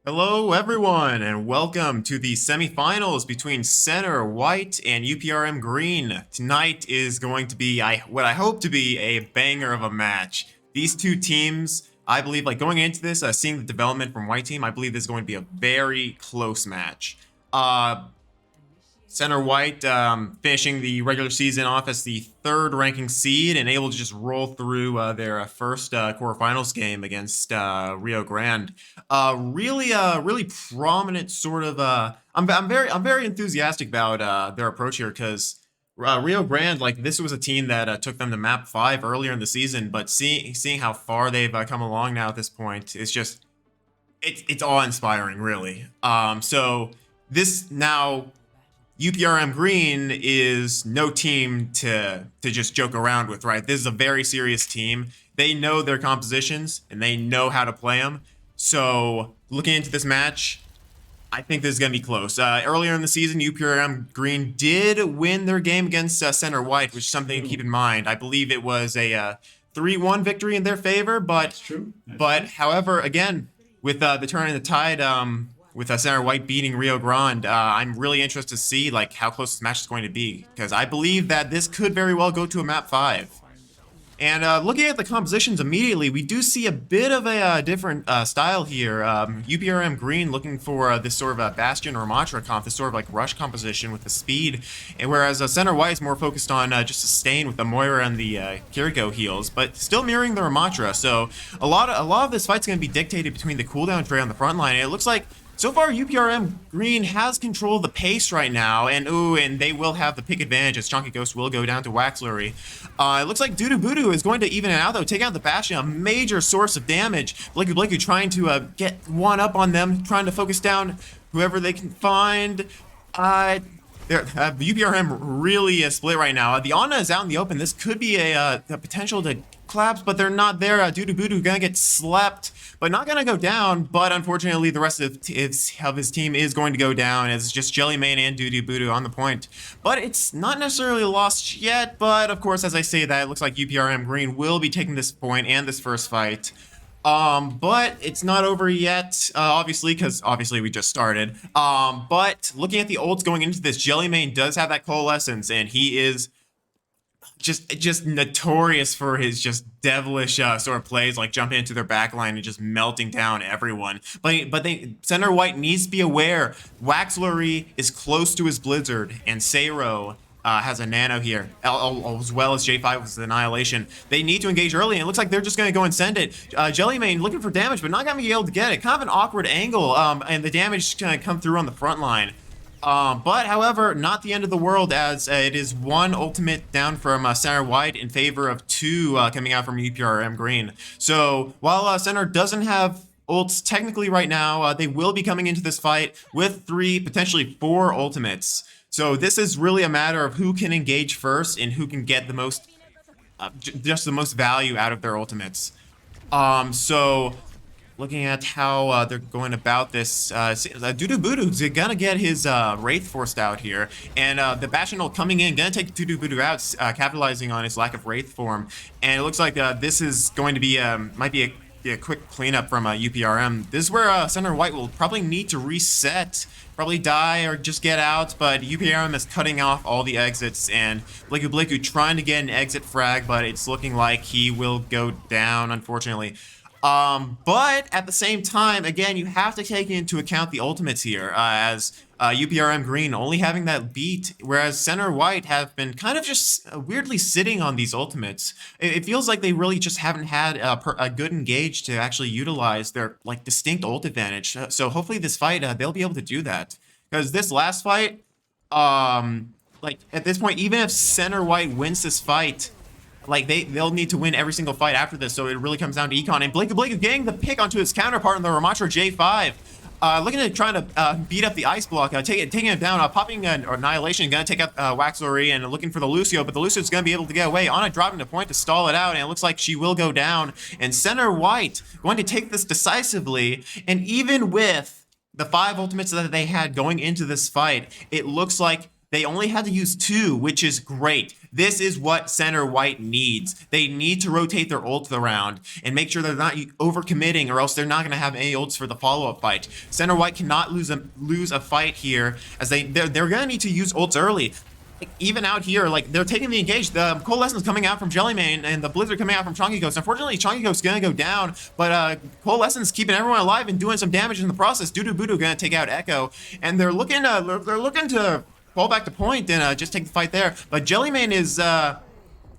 Hello, everyone, and welcome to the semifinals between Center White and UPRM Green. Tonight is going to be what I hope to be a banger of a match. These two teams, I believe, going into this, seeing the development from White team, I believe this is going to be a very close match. Center White finishing the regular season off as the third ranking seed and able to just roll through their first quarterfinals game against Rio Grande. Really prominent sort of. I'm very enthusiastic about their approach here because Rio Grande, this was a team that took them to map 5 earlier in the season, but seeing how far they've come along now at this point, it's awe inspiring, really. So this now. UPRM Green is no team to just joke around with, right? This is a very serious team. They know their compositions and they know how to play them. So looking into this match, I think this is going to be close. Earlier in the season, UPRM Green did win their game against Center White, which is something to keep in mind. I believe it was a 3-1 victory in their favor, but however, again, with the turn in the tide, with Center White beating Rio Grande, I'm really interested to see how close this match is going to be because I believe that this could very well go to a map 5. And looking at the compositions immediately, we do see a bit of a different style here. UPRM Green looking for this sort of a Bastion or Ramatra comp, this sort of rush composition with the speed, and whereas Center White is more focused on just sustain with the Moira and the Kiriko heals, but still mirroring the Ramatra. So a lot of this fight's going to be dictated between the cooldown tray on the front line, and it looks like so far, UPRM Green has control of the pace right now, and they will have the pick advantage as Chunky Ghost will go down to Waxlery. It looks like Doodoo Voodoo is going to even it out, though, take out the Bastion, a major source of damage. Blakey trying to get one up on them, trying to focus down whoever they can find. UPRM really is split right now. The Ana is out in the open. This could be a potential to collapse, but they're not there. Doodoo Voodoo gonna get slept, but not gonna go down. But unfortunately, the rest of his team is going to go down. It's just Jellymane and Doodoo Voodoo on the point. But it's not necessarily lost yet. But of course, as I say that, it looks like UPRM Green will be taking this point and this first fight. But it's not over yet, obviously, because obviously we just started. But looking at the ults going into this, Jellymane does have that coalescence, and he is just notorious for his just devilish sort of plays, like jumping into their backline and just melting down everyone. But Center White needs to be aware. Waxlery is close to his Blizzard, and Seiro has a nano here, as well as J5 with Annihilation. They need to engage early, and it looks like they're just going to go and send it. Jellymane looking for damage, but not going to be able to get it. Kind of an awkward angle, and the damage is going to come through on the front line. But however, not the end of the world, as it is one ultimate down from Center White in favor of 2 coming out from UPRM Green. So while Center doesn't have ults technically right now, they will be coming into this fight with 3, potentially 4 ultimates. So this is really a matter of who can engage first and who can get the most, just the most value out of their ultimates. So looking at how they're going about this, Doodoo Voodoo's gonna get his Wraith forced out here, and the Bastion coming in, gonna take Doodoo Voodoo out, capitalizing on his lack of Wraith form. And it looks like this is going to be, might be a quick cleanup from UPRM. This is where Center White will probably need to reset, probably die or just get out, but UPRM is cutting off all the exits, and Blakey trying to get an exit frag, but it's looking like he will go down, unfortunately. But at the same time, again, you have to take into account the ultimates here, as UPRM Green only having that beat, whereas Center White have been kind of just weirdly sitting on these ultimates. It feels like they really just haven't had a good engage to actually utilize their distinct ult advantage. So hopefully this fight, they'll be able to do that. Because this last fight, at this point, even if Center White wins this fight, they'll need to win every single fight after this, so it really comes down to econ. And Blakey getting the pick onto his counterpart in the Ramatra J5. Looking at trying to beat up the ice block, taking it down, popping an Annihilation, gonna take out Waxlery, and looking for the Lucio, but the Lucio's gonna be able to get away. Ana dropping the point to stall it out, and it looks like she will go down. And Center White going to take this decisively, and even with the 5 ultimates that they had going into this fight, it looks like they only had to use 2, which is great. This is what center white needs. They need to rotate their ults around and make sure they're not overcommitting, or else they're not going to have any ults for the follow-up fight. Center white cannot lose a fight here, as they're going to need to use ults early. Even out here, like, they're taking the engage. The Coalescence coming out from Jellymane and the Blizzard coming out from Chonky Ghost. Unfortunately, Chonky Ghost's gonna go down, but Coalescence keeping everyone alive and doing some damage in the process. Dudu Budu gonna take out Echo, and they're looking to fall back to point and just take the fight there. But Jellymane is oh,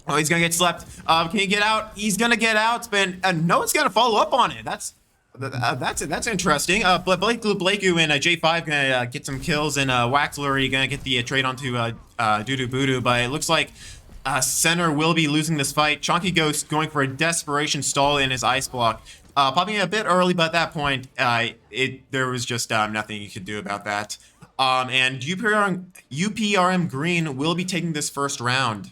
he's gonna get slept. Can he get out? He's gonna get out, but no one's gonna follow up on it. That's interesting. Blakeu and J5 gonna get some kills, and Waxler gonna get the trade onto Dudu Budu, but it looks like center will be losing this fight. Chonky Ghost going for a desperation stall in his ice block, popping it a bit early, but at that point, there was just nothing you could do about that. And UPRM Green will be taking this first round.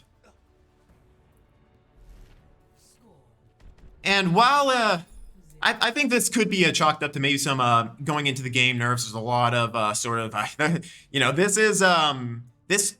And while I think this could be chalked up to maybe some going into the game nerves. There's a lot of sort of, this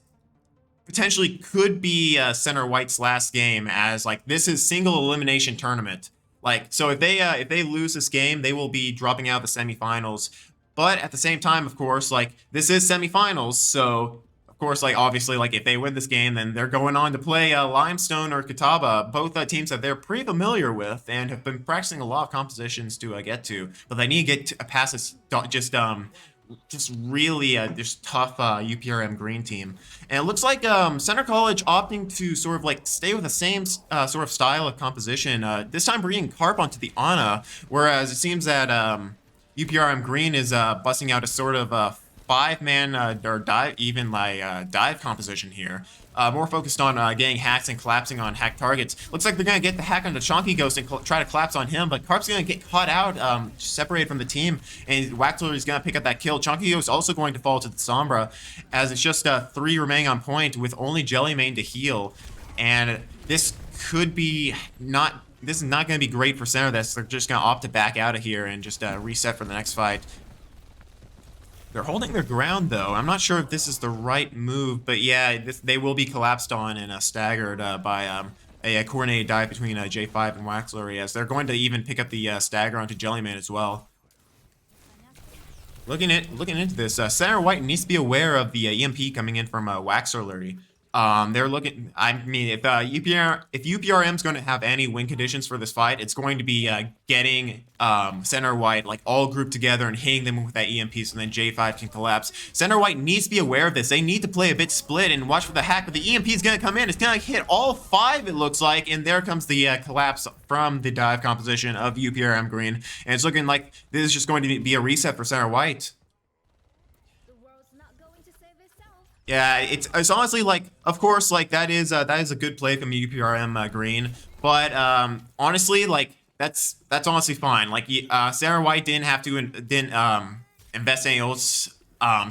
potentially could be center white's last game, as like this is single elimination tournament. Like, so if they lose this game, they will be dropping out of the semifinals. But at the same time, of course, like, this is semifinals, so of course, like, obviously, like, if they win this game, then they're going on to play Limestone or Catawba, both teams that they're pretty familiar with and have been practicing a lot of compositions to get to. But they need to get past this just really just tough UPRM Green team. And it looks like Center College opting to sort of like stay with the same sort of style of composition, this time bringing Carp onto the Ana, whereas it seems that UPRM Green is busting out a sort of five-man or dive composition here. More focused on getting hacks and collapsing on hack targets. Looks like they're going to get the hack onto Chonky Ghost and try to collapse on him, but Carp's going to get caught out, separated from the team, and Waxler is going to pick up that kill. Chonky Ghost also going to fall to the Sombra, as it's just 3 remaining on point with only Jellymane to heal. And this could be not... This is not going to be great for center. They're just going to opt to back out of here and just reset for the next fight. They're holding their ground, though. I'm not sure if this is the right move, but yeah, they will be collapsed on and staggered by a coordinated dive between J5 and Waxler, as they're going to even pick up the stagger onto Jellymane as well. Looking into this, center white needs to be aware of the EMP coming in from Waxler. They're looking. I mean, if UPRM's going to have any win conditions for this fight, it's going to be getting center white like all grouped together and hitting them with that EMP, so then J5 can collapse. Center white needs to be aware of this. They need to play a bit split and watch for the hack. But the EMP is going to come in. It's going to hit all 5. It looks like, and there comes the collapse from the dive composition of UPRM Green, and it's looking like this is just going to be a reset for center white. Yeah, it's honestly like, of course, like that is a good play from UPRM Green, but honestly, like that's honestly fine. Like Sarah White didn't have to invest any ults,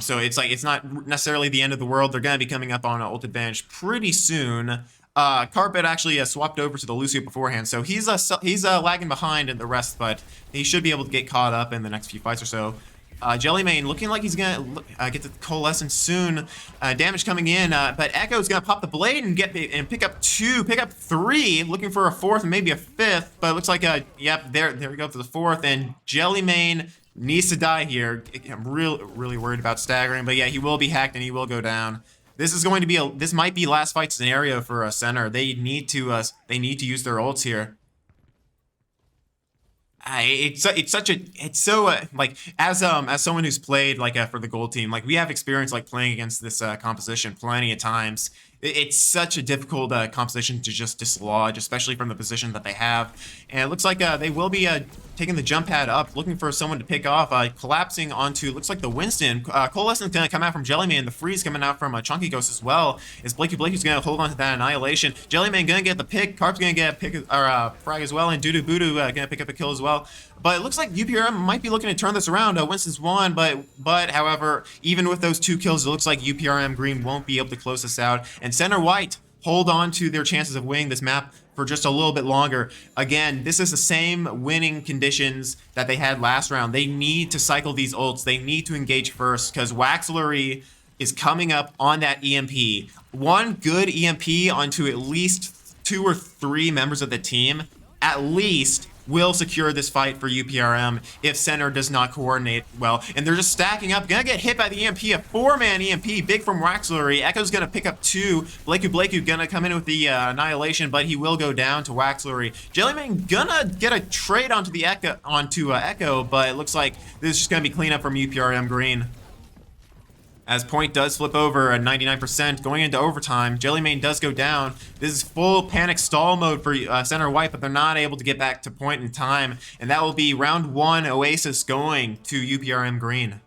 so it's like it's not necessarily the end of the world. They're gonna be coming up on an ult advantage pretty soon. Carpet actually swapped over to the Lucio beforehand, so he's lagging behind in the rest, but he should be able to get caught up in the next few fights or so. Jellymane looking like he's gonna get the Coalescence soon. Damage coming in, but Echo's gonna pop the blade and pick up 3, looking for a 4th and maybe a 5th. But it looks like yep, there we go for the 4th, and Jellymane needs to die here. I'm really worried about staggering, but yeah, he will be hacked and he will go down. This is going to be this might be last fight scenario for a center. They need to use their ults here. It's so like as someone who's played like for the gold team, like we have experience like playing against this composition plenty of times. It's such a difficult composition to just dislodge, especially from the position that they have. And it looks like they will be taking the jump pad up, looking for someone to pick off, collapsing onto, looks like the Winston. Coalescence going to come out from Jellymane, the freeze coming out from Chunky Ghost as well. Is Blakey's going to hold on to that annihilation. Jellymane going to get the pick, Carp's going to get a pick, or frag as well, and Dudu Budu going to pick up a kill as well. But it looks like UPRM might be looking to turn this around. Winston's won, but however, even with those 2 kills, it looks like UPRM Green won't be able to close this out. And center white hold on to their chances of winning this map for just a little bit longer. Again, this is the same winning conditions that they had last round. They need to cycle these ults. They need to engage first, because Waxlery, is coming up on that EMP. One good EMP onto at least 2 or 3 members of the team, at least, will secure this fight for UPRM if center does not coordinate well. And they're just stacking up. Gonna get hit by the EMP, a 4-man EMP, big from Waxlery. Echo's gonna pick up 2. Blakey gonna come in with the Annihilation, but he will go down to Waxlery. Jellyman gonna get a trade onto the Echo, but it looks like this is just gonna be cleanup from UPRM Green. As point does flip over at 99%, going into overtime, Jellymane does go down. This is full panic stall mode for center white, but they're not able to get back to point in time. And that will be round 1 Oasis going to UPRM Green.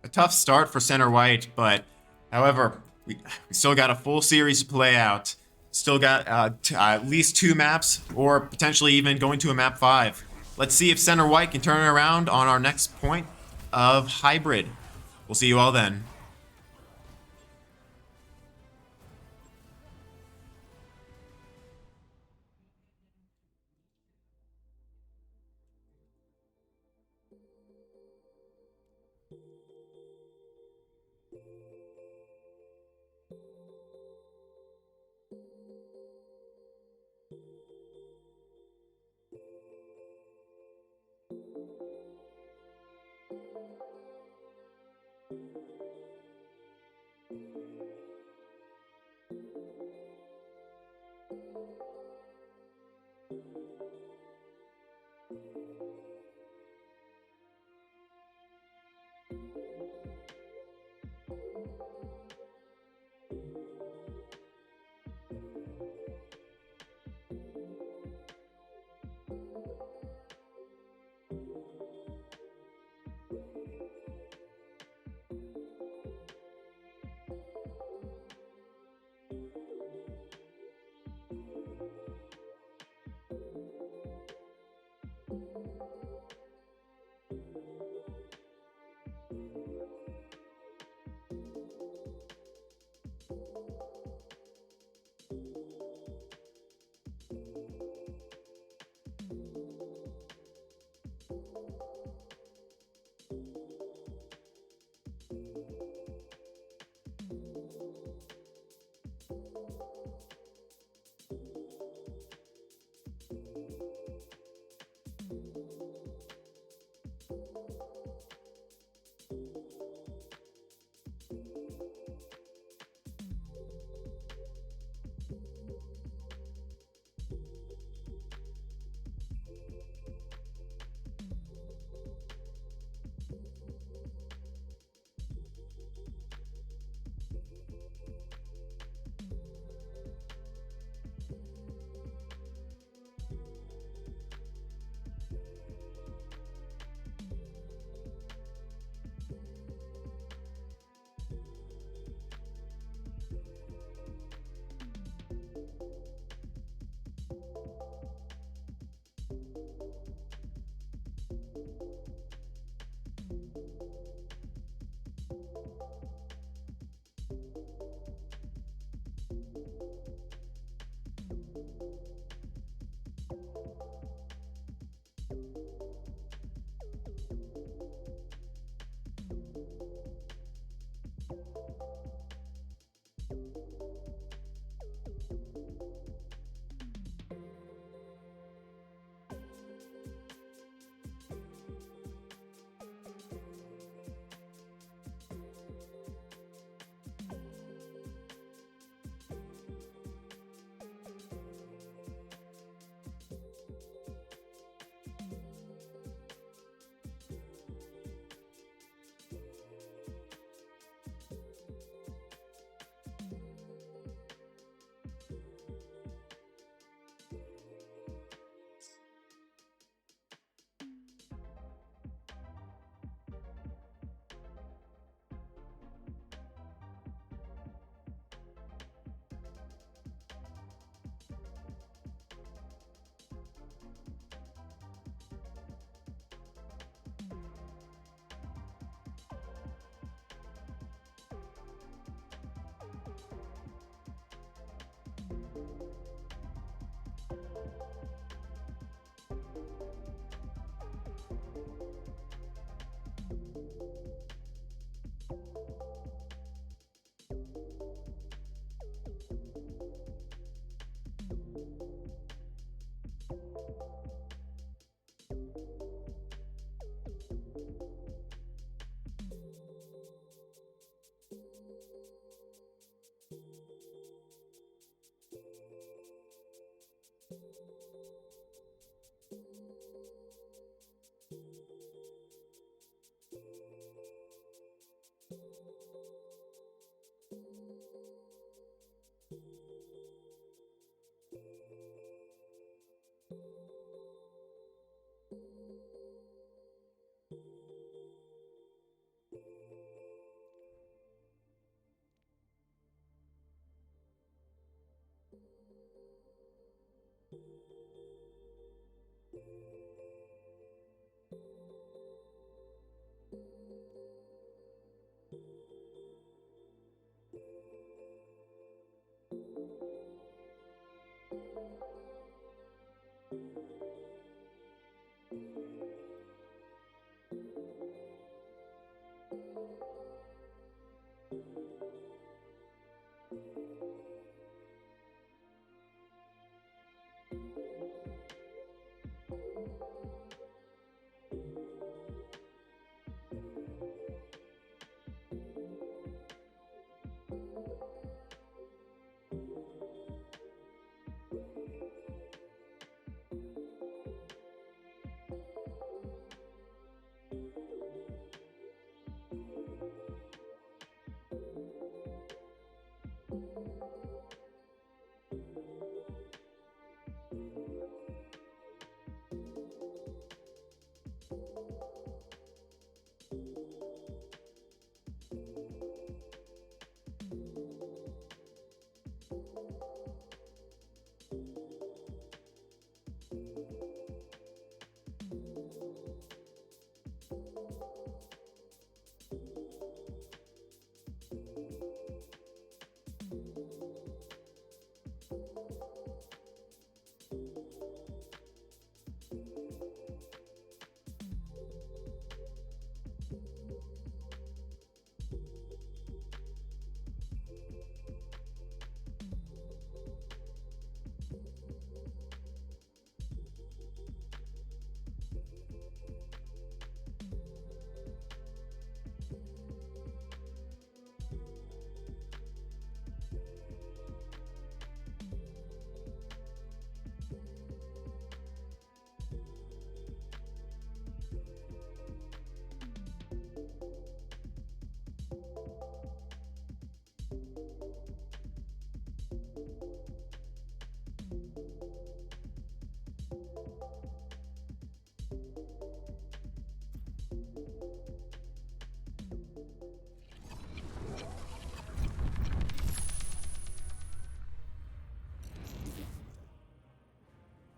A tough start for center white, but however, we still got a full series to play out. Still got at least 2 maps, or potentially even going to a map 5. Let's see if center white can turn it around on our next point of hybrid. We'll see you all then.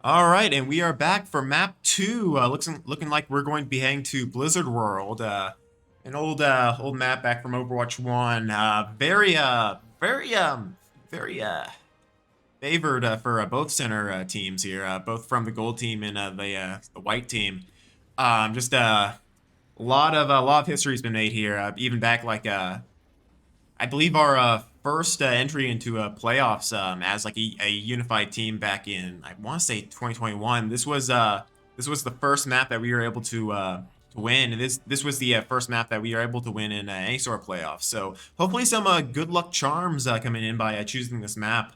All right, and we are back for map 2. Looking like we're going to be heading to Blizzard World, an old map back from Overwatch 1. Very favored for both center teams here, both from the gold team and the white team. Just a lot of history has been made here, even back like I believe our first entry into playoffs as like a unified team back in, I want to say 2021. This was the first map that we were able to win. And this was the first map that we were able to win in any sort of playoffs. So hopefully some good luck charms coming in by choosing this map.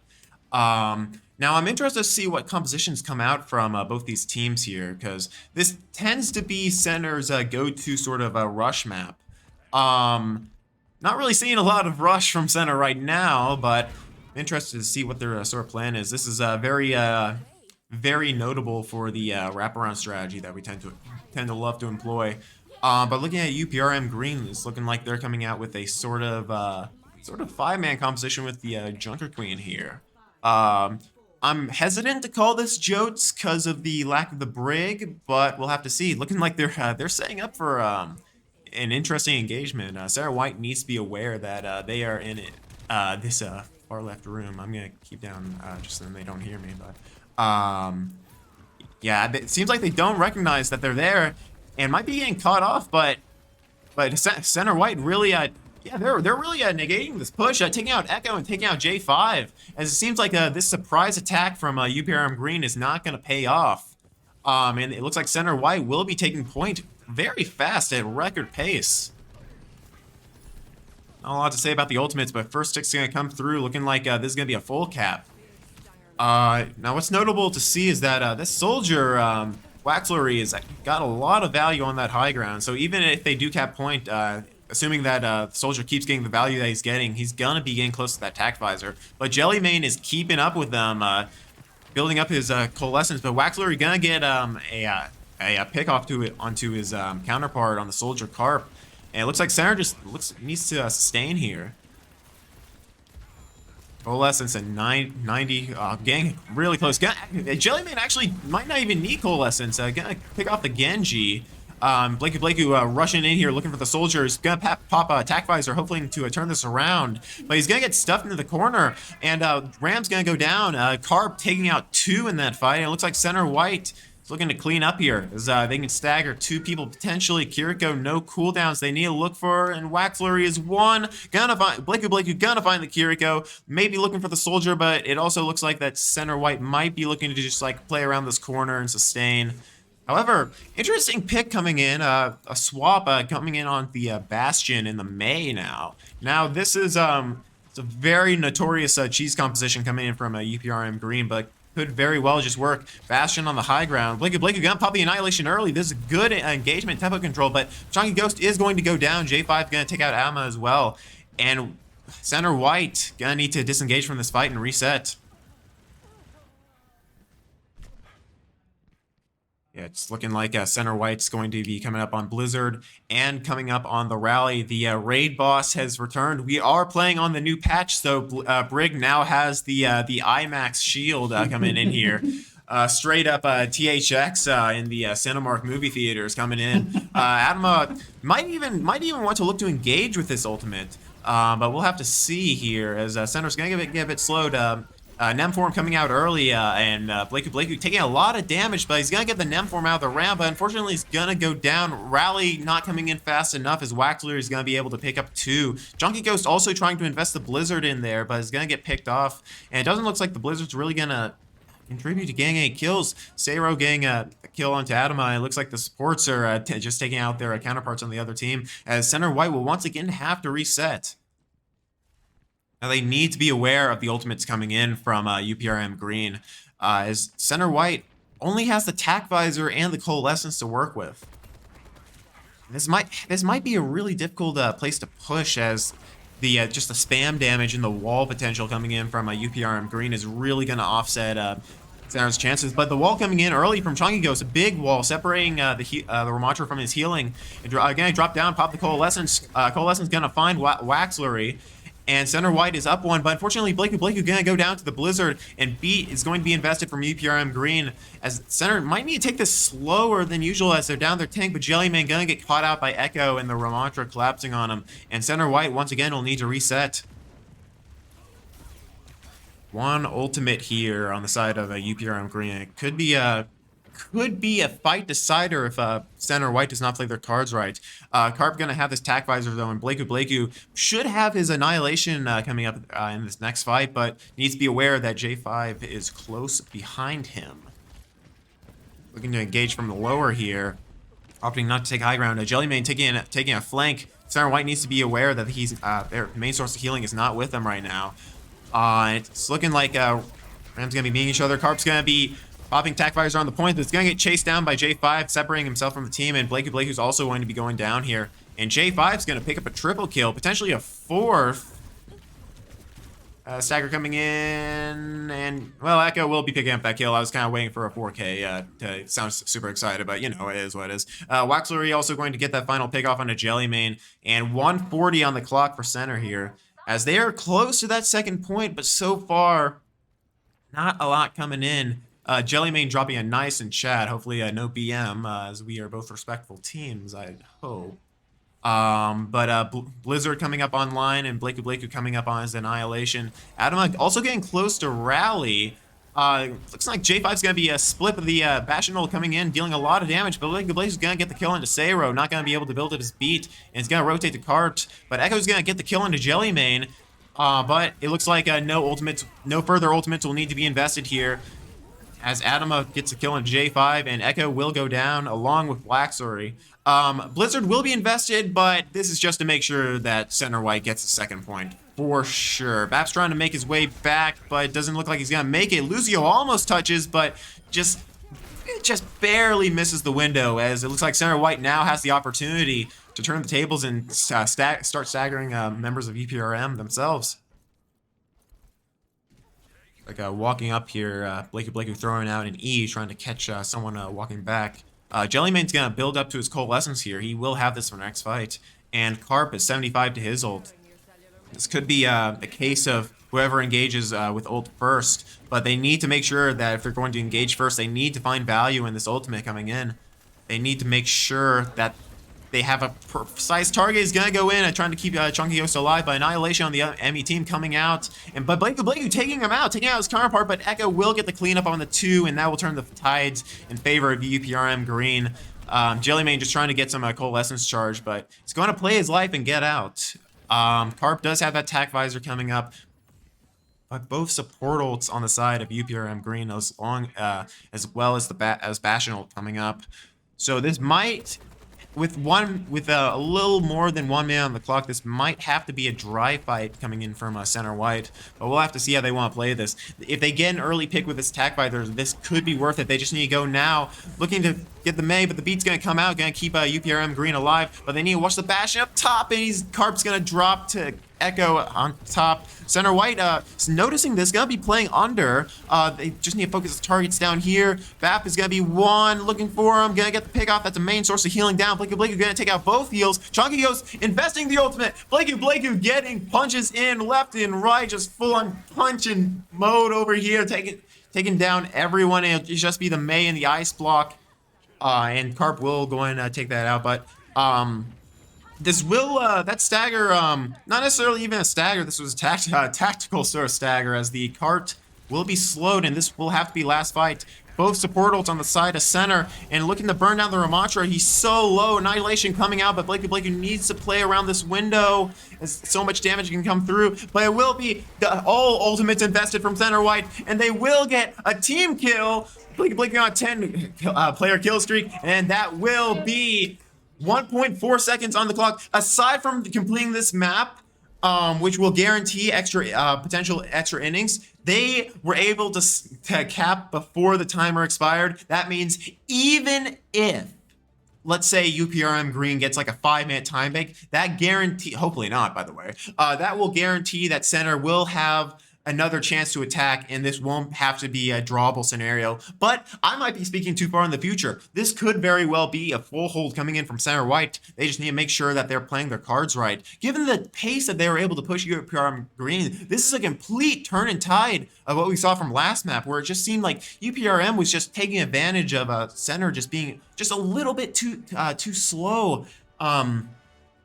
Now I'm interested to see what compositions come out from both these teams here, because this tends to be Center's go-to sort of rush map. Not really seeing a lot of rush from Center right now, but I'm interested to see what their sort of plan is. This is very notable for the wraparound strategy that we tend to love to employ. But looking at UPRM Green, it's looking like they're coming out with a sort of 5-man composition with the Junker Queen here. I'm hesitant to call this Jotes because of the lack of the Brig, but we'll have to see. Looking like they're setting up for an interesting engagement. Sarah White needs to be aware that they are in this far left room. I'm gonna keep down just so they don't hear me, but yeah, it seems like they don't recognize that they're there and might be getting caught off. But Center White really yeah, they're really negating this push, taking out Echo and taking out J5, as it seems like this surprise attack from UPRM Green is not going to pay off. And it looks like Center White will be taking point very fast at record pace. Not a lot to say about the ultimates, but first stick's going to come through, looking like this is going to be a full cap. Now what's notable to see is that this soldier, Waxlery, has got a lot of value on that high ground, so even if they do cap point, assuming that the soldier keeps getting the value that he's getting, he's gonna be getting close to that tact visor. But Jellymane is keeping up with them, building up his coalescence. But Waxlery gonna get a pick off onto his counterpart on the soldier Carp, and it looks like Center just needs to sustain here. Coalescence at 90, getting really close. Jellymane actually might not even need coalescence. Gonna pick off the Genji. Blakey rushing in here looking for the soldier. He's gonna pop a attack visor, hopefully to turn this around, but he's gonna get stuffed into the corner, and Ram's gonna go down. Carp taking out 2 in that fight, and it looks like Center White is looking to clean up here, as they can stagger 2 people potentially. Kiriko, no cooldowns they need to look for, and Waxlery is 1. Gonna find Blakey gonna find the Kiriko, maybe looking for the soldier, but it also looks like that Center White might be looking to just like play around this corner and sustain. However, interesting pick coming in, a swap coming in on the Bastion in the May now. Now this is it's a very notorious cheese composition coming in from UPRM Green, but could very well just work. Bastion on the high ground. Blakey gonna pop the Annihilation early. This is good engagement, tempo control, but Chunky Ghost is going to go down. J5 gonna take out Alma as well. And Center White gonna need to disengage from this fight and reset. Yeah, it's looking like Center White's going to be coming up on Blizzard and coming up on the Rally. The raid boss has returned. We are playing on the new patch, so Brig now has the IMAX shield coming in here. Straight up THX in the Cinemark movie theaters coming in. Adama might even want to look to engage with this ultimate, but we'll have to see here, as Center's going to get a bit slowed. Nemform coming out early, and Blakey taking a lot of damage, but he's going to get the Nemform out of the ramp, but unfortunately he's going to go down. Rally not coming in fast enough, as Waxlery is going to be able to pick up 2. Junkie Ghost also trying to invest the Blizzard in there, but is going to get picked off, and it doesn't look like the Blizzard's really going to contribute to getting any kills. Seiro getting a kill onto Adama. It looks like the supports are just taking out their counterparts on the other team, as Center White will once again have to reset. Now they need to be aware of the ultimates coming in from UPRM Green, as Center White only has the tack visor and the coalescence to work with. This might be a really difficult place to push, as the just the spam damage and the wall potential coming in from UPRM Green is really going to offset Center's chances. But the wall coming in early from Chunky Ghost, a big wall separating the Ramatra from his healing. Again, drop down, pop the coalescence. Coalescence going to find Waxlery. And center white is up one, but unfortunately Blakey gonna go down to the Blizzard, and beat is going to be invested from UPRM green, as center might need to take this slower than usual as they're down their tank, but Jellyman gonna get caught out by Echo and the Ramantra collapsing on him, and center white once again will need to reset. One ultimate here on the side of UPRM green. It could be a fight decider if center white does not play their cards right. Carp gonna have this tack visor though, and Blakey should have his annihilation coming up in this next fight, but needs to be aware that J5 is close behind him. Looking to engage from the lower here, opting not to take high ground. Jellyman taking a flank. Center white needs to be aware that he's their main source of healing is not with them right now. It's looking like Rams gonna be meeting each other. Carp's gonna be popping tack fires on the point, but it's gonna get chased down by J5, separating himself from the team, and Blakey's also going to be going down here. And J5's gonna pick up a triple kill, potentially a fourth. Stagger coming in, and well, Echo will be picking up that kill. I was kind of waiting for a 4K to sound super excited, but you know, it is what it is. Waxlery also going to get that final pick off on a Jellyman, and 140 on the clock for center here, as they are close to that second point, but so far, not a lot coming in. Jellyman dropping a nice in chat, hopefully no BM, as we are both respectful teams, I hope. Blizzard coming up online, and Blakey coming up on his annihilation. Adam also getting close to rally. Looks like J5's gonna be a split of the Bastional coming in, dealing a lot of damage, but Blakey's gonna get the kill into Seiro, not gonna be able to build up his beat, and it's gonna rotate the cart, but Echo's gonna get the kill into Jellyman. But it looks like no further ultimates will need to be invested here, as Adama gets a kill on J5, and Echo will go down along with Waxlery. Blizzard will be invested, but this is just to make sure that center white gets the second point for sure. Bap's trying to make his way back, but it doesn't look like he's gonna make it. Lucio almost touches, but just barely misses the window, as it looks like center white now has the opportunity to turn the tables and start staggering members of UPRM themselves. Like walking up here, Blakey throwing out an E, trying to catch someone walking back. Jellyman's gonna build up to his coalescence here. He will have this for next fight. And Carp is 75 to his ult. This could be a case of whoever engages with ult first, but they need to make sure that if they're going to engage first, they need to find value in this ultimate coming in. They need to make sure that they have a precise target. He's gonna go in and trying to keep Chunky Ghost alive, but Annihilation on the ME team coming out, but Blakey taking out his counterpart, but Echo will get the cleanup on the 2, and that will turn the tides in favor of UPRM green. Jellyman just trying to get some coalescence charge, but he's going to play his life and get out. Carp does have that tack visor coming up, but both support ults on the side of UPRM green, as well as as Bastion ult coming up. So this might, with a little more than 1 minute on the clock, this might have to be a dry fight coming in from center white, but we'll have to see how they want to play this. If they get an early pick with this tack fighter, this could be worth it. They just need to go now, looking to get the May, but the beat's gonna come out, gonna keep UPRM green alive, but they need to watch the Bastion up top, and Carp's gonna drop to Echo on top. Center white is noticing this, gonna be playing under. They just need to focus the targets down here. Bap is gonna be one, looking for him, gonna get the pick off. That's a main source of healing down. Blakey gonna take out both heals. Chunky Ghost investing the ultimate. Blakey getting punches in left and right, just full on punching mode over here, taking down everyone. It'll just be the May and the ice block, and Carp will go and take that out, but this will, that stagger, not necessarily even a stagger, this was a tactical sort of stagger, as the cart will be slowed, and this will have to be last fight. Both support ults on the side of center, and looking to burn down the Ramantra. He's so low, Annihilation coming out, but Blakey needs to play around this window, as so much damage can come through, but it will be all ultimates invested from center white, and they will get a team kill. Blakey on a 10 player kill streak, and that will be 1.4 seconds on the clock. Aside from completing this map, which will guarantee potential extra innings, they were able to cap before the timer expired. That means even if, let's say, UPRM green gets like a 5-minute time bank, that guarantee, hopefully not, by the way, that will guarantee that center will have another chance to attack, and this won't have to be a drawable scenario. But I might be speaking too far in the future. This could very well be a full hold coming in from center white. They just need to make sure that they're playing their cards right. Given the pace that they were able to push UPRM green, this is a complete turn and tide of what we saw from last map, where it just seemed like UPRM was just taking advantage of center just being just a little bit too slow.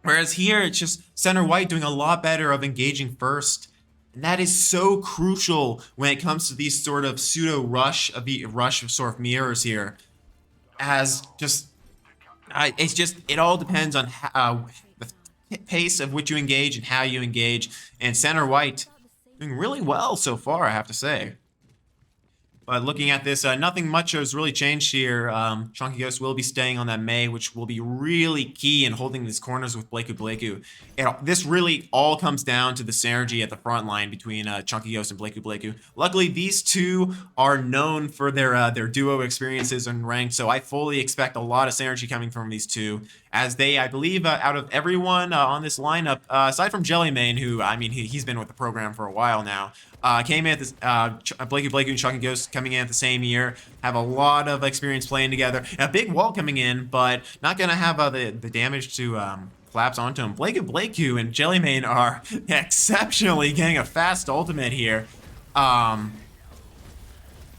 Whereas here, it's just center white doing a lot better of engaging first. And that is so crucial when it comes to these sort of pseudo rush of sort of mirrors here. As just, it's just, it all depends on the pace of which you engage and how you engage. And center white doing really well so far, I have to say. But looking at this, nothing much has really changed here. Chunky Ghost will be staying on that Mei, which will be really key in holding these corners with Blakeu. This really all comes down to the synergy at the front line between Chunky Ghost and Blakeu. Luckily, these two are known for their duo experiences and rank, so I fully expect a lot of synergy coming from these two, as they, I believe, out of everyone on this lineup, aside from Jellymane, who, I mean, he's been with the program for a while now, came in at this, Blakeu and Chunky Ghost coming in at the same year, have a lot of experience playing together. A big wall coming in, but not going to have the damage to collapse onto him. Blakeu and Jellymane are exceptionally getting a fast ultimate here.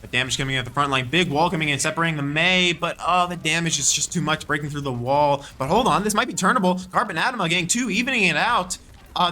The damage coming in at the front line. Big wall coming in, separating the Mei, but the damage is just too much, breaking through the wall. But hold on, this might be turnable. Carp and Adama getting two, evening it out.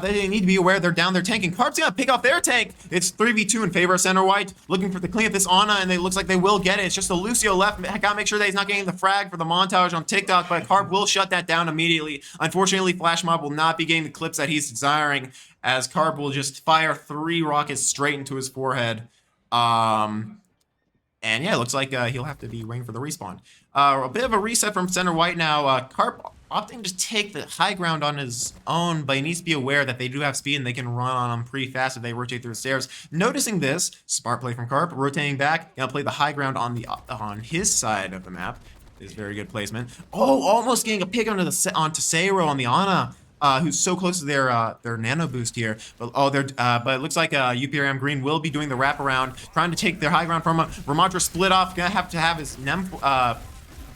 They need to be aware they're down their tank, and Carp's gonna pick off their tank. It's 3v2 in favor of center white, looking for the clean up this Ana, and it looks like they will get it. It's just a Lucio left. Gotta make sure that he's not getting the frag for the montage on TikTok, but Carp will shut that down immediately. Unfortunately, Flash Mob will not be getting the clips that he's desiring, as Carp will just fire 3 rockets straight into his forehead. And yeah, it looks like he'll have to be waiting for the respawn. A bit of a reset from center white now. Carp opting to take the high ground on his own, but he needs to be aware that they do have speed and they can run on him pretty fast if they rotate through the stairs. Noticing this, smart play from Carp, rotating back, gonna play the high ground on his side of the map. Is very good placement. Oh, almost getting a pick onto Seiro on the Ana. Who's so close to their nano boost here, but but it looks like UPRM Green will be doing the wraparound, trying to take their high ground from Ramadra split off. Gonna have to have his Nem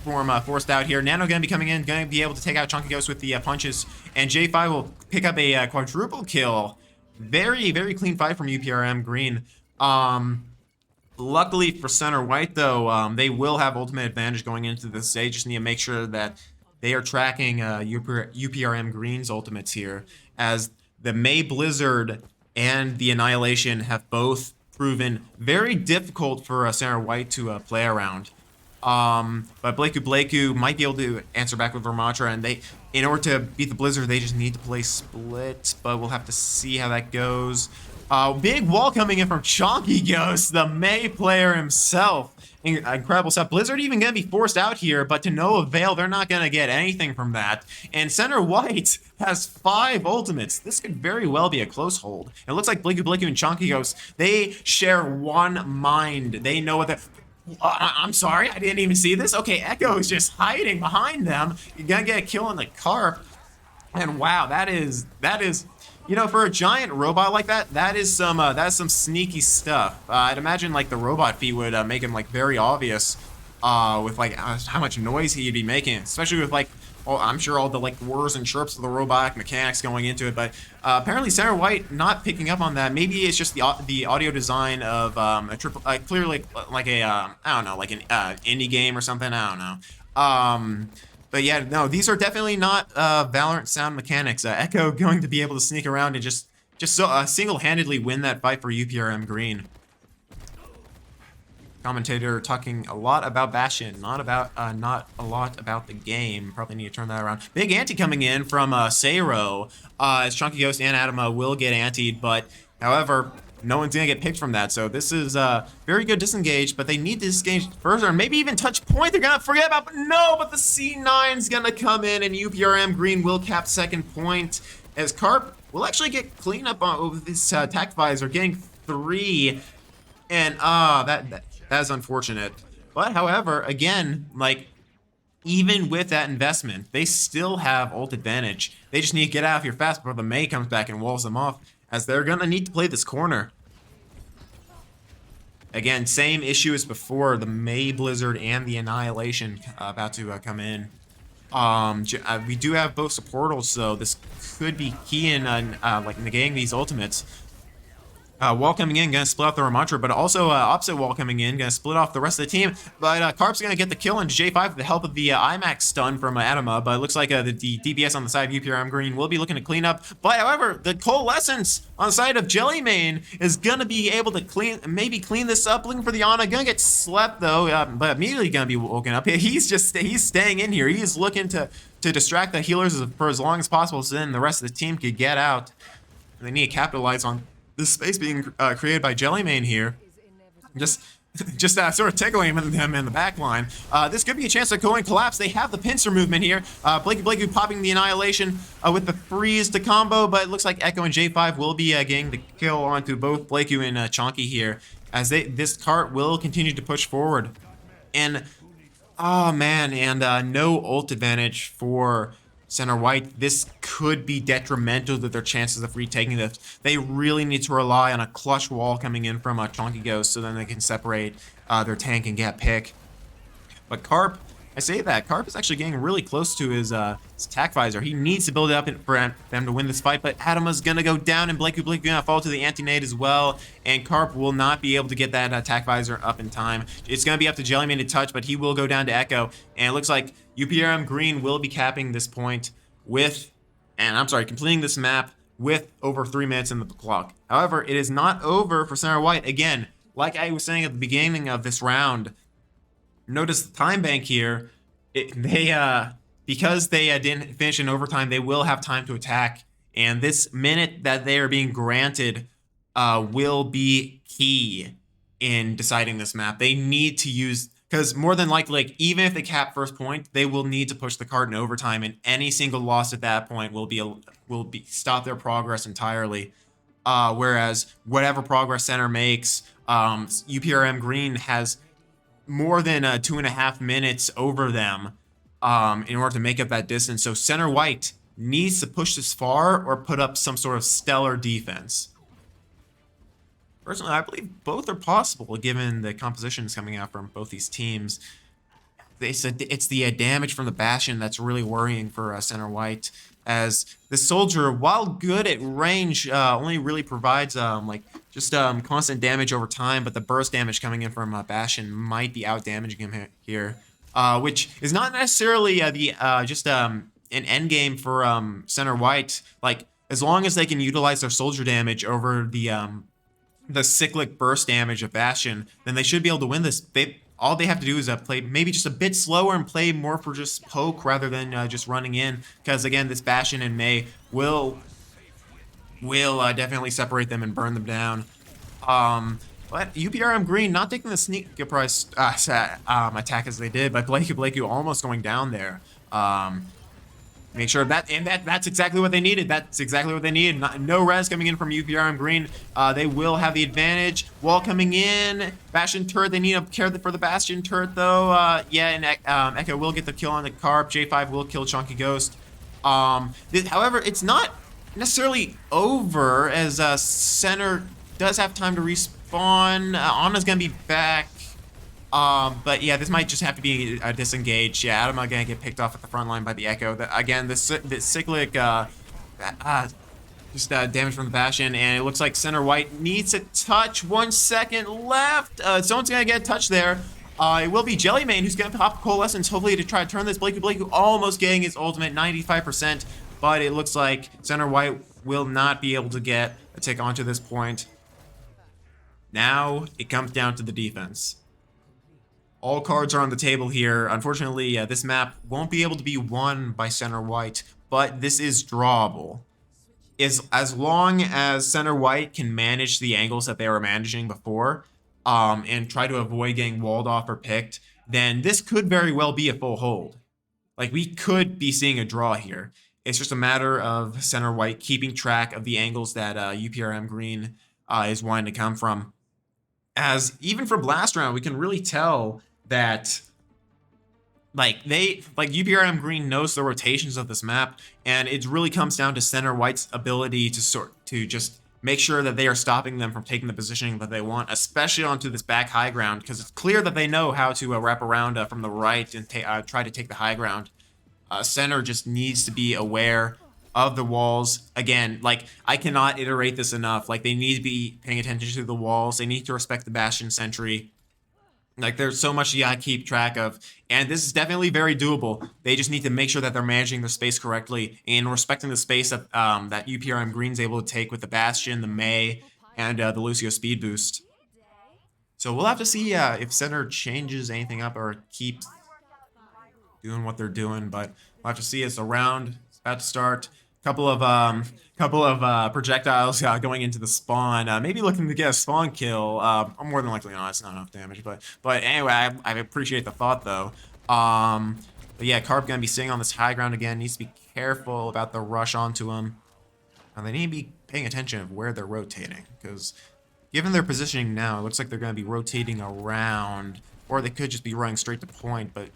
form forced out here. Nano gonna be coming in, gonna be able to take out Chunky Ghost with the punches, and J5 will pick up a quadruple kill. Very, very clean fight from UPRM Green. Luckily for center white though, they will have ultimate advantage going into this. They just need to make sure that they are tracking UPRM Green's ultimates here, as the Mei Blizzard and the Annihilation have both proven very difficult for center white to play around. But Blakeu might be able to answer back with Vermatra, and in order to beat the Blizzard, they just need to play split, but we'll have to see how that goes. Big wall coming in from Chonky Ghost, the Mei player himself. Incredible stuff. Blizzard even gonna be forced out here, but to no avail. They're not gonna get anything from that. And center white has 5 ultimates. This could very well be a close hold. It looks like Blakeu and Chonky Ghost, they share one mind. They know what they're... I'm sorry, I didn't even see this. Okay, Echo is just hiding behind them. You're gonna get a kill on the Carp. And wow, that is, you know, for a giant robot like that, that's some sneaky stuff. I'd imagine like the robot feat would make him like very obvious with like how much noise he'd be making, especially with like, I'm sure all the like whirs and chirps of the robotic mechanics going into it. But apparently center white not picking up on that. Maybe it's just the audio design of a triple, clearly like a I don't know, like an indie game or something. I don't know. But yeah, no, these are definitely not Valorant sound mechanics. Echo going to be able to sneak around and just so single-handedly win that fight for UPRM Green. Commentator talking a lot about Bastion, not a lot about the game. Probably need to turn that around. Big anti coming in from Seiro, as Chunky Ghost and Adama will get antied, but however, no one's gonna get picked from that. So this is very good disengage, but they need to disengage further and maybe even touch point. They're gonna forget about, but no, but the C9's gonna come in and UPRM Green will cap second point, as Carp will actually get clean up over this tact visor, getting 3, and that is unfortunate. But however, again, like, even with that investment, they still have ult advantage. They just need to get out of here fast before the Mei comes back and walls them off, as they're gonna need to play this corner. Again, same issue as before, the May Blizzard and the Annihilation about to come in. We do have both supportals, so this could be key in like negating these ultimates. Wall coming in, gonna split off the Ramantra, but also opposite wall coming in, gonna split off the rest of the team. But Carp's gonna get the kill into J5 with the help of the IMAX stun from Adama, but it looks like the DPS on the side of UPRM Green will be looking to clean up. But however, the Coalescence on the side of Jellymane is gonna be able to maybe clean this up, looking for the Ana. Gonna get slept though, but immediately gonna be woken up. He's staying in here. He's looking to distract the healers for as long as possible, so then the rest of the team could get out. And they need to capitalize on this space being created by Jellymane here. Just sort of tickling him in the back line. This could be a chance to go and collapse. They have the pincer movement here. Blakey popping the Annihilation with the freeze to combo, but it looks like Echo and J5 will be getting the kill onto both Blakey and Chonky here, as this cart will continue to push forward. And oh man, and no ult advantage for Center White. This could be detrimental to their chances of retaking this. They really need to rely on a clutch wall coming in from Chonky Ghost, so then they can separate their tank and get pick. But Carp, I say that, Carp is actually getting really close to his attack visor. He needs to build it up for them to win this fight, but Adama's gonna go down, and Blakey gonna fall to the anti-nade as well, and Carp will not be able to get that attack visor up in time. It's gonna be up to Jellymane to touch, but he will go down to Echo, and it looks like UPRM Green will be capping this point completing this map with over 3 minutes in the clock. However, it is not over for Center White. Again, like I was saying at the beginning of this round, notice the time bank here. Because they didn't finish in overtime, they will have time to attack, and this minute that they are being granted will be key in deciding this map. They need to use, because more than likely, like, even if they cap first point, they will need to push the card in overtime, and any single loss at that point will stop their progress entirely. Whereas whatever progress Center makes, UPRM Green has more than 2.5 minutes over them in order to make up that distance. So Center White needs to push this far or put up some sort of stellar defense. Personally, I believe both are possible given the compositions coming out from both these teams. They said it's the damage from the Bastion that's really worrying for Center White, as the Soldier, while good at range, only really provides constant damage over time, but the burst damage coming in from Bastion might be out damaging him here, which is not necessarily an end game for Center White. Like, as long as they can utilize their Soldier damage over the cyclic burst damage of Bastion, then they should be able to win this. All they have to do is play maybe just a bit slower and play more for just poke rather than just running in, because again, this Bastion in May will definitely separate them and burn them down. But UPRM Green not taking the sneak surprise attack as they did, but Blakey almost going down there. Make sure that's exactly what they needed. That's exactly what they needed. No res coming in from UPRM Green. They will have the advantage. Wall coming in. Bastion turret. They need to care for the Bastion turret though. And Echo will get the kill on the Carp. J5 will kill Chonky Ghost. However, it's not necessarily over, as Center does have time to respawn. Ana's gonna be back. But yeah, this might just have to be a disengage. Yeah, Adama gonna get picked off at the front line by the Echo. Again, this cyclic damage from the Bastion, and it looks like Center White needs a touch. 1 second left. Someone's gonna get a touch there. It will be Jellymane who's gonna pop Coalescence, hopefully to try to turn this. Blakey almost getting his ultimate, 95%, but it looks like Center White will not be able to get a tick onto this point. Now it comes down to the defense. All cards are on the table here. Unfortunately, this map won't be able to be won by Center White, but this is drawable. As long as Center White can manage the angles that they were managing before, and try to avoid getting walled off or picked, then this could very well be a full hold. Like, we could be seeing a draw here. It's just a matter of Center White keeping track of the angles that UPRM Green is wanting to come from. As even for Blast Round, we can really tell that UPRM Green knows the rotations of this map, and it really comes down to Center White's ability to just make sure that they are stopping them from taking the positioning that they want, especially onto this back high ground, because it's clear that they know how to wrap around from the right and try to take the high ground. Center just needs to be aware of the walls. Again, like, I cannot iterate this enough. Like, they need to be paying attention to the walls. They need to respect the Bastion sentry. Like, there's so much you gotta keep track of, and this is definitely very doable. They just need to make sure that they're managing the space correctly and respecting the space that that UPRM Green's able to take with the Bastion, the May, and the Lucio speed boost. So we'll have to see if Center changes anything up or keeps doing what they're doing, but we'll have to see. As the round is about to start. Couple of projectiles going into the spawn, maybe looking to get a spawn kill. More than likely not. It's not enough damage, but anyway, I appreciate the thought though. But yeah, Carp gonna be sitting on this high ground again. Needs to be careful about the rush onto him. And they need to be paying attention of where they're rotating, because given their positioning now, it looks like they're gonna be rotating around, or they could just be running straight to point. But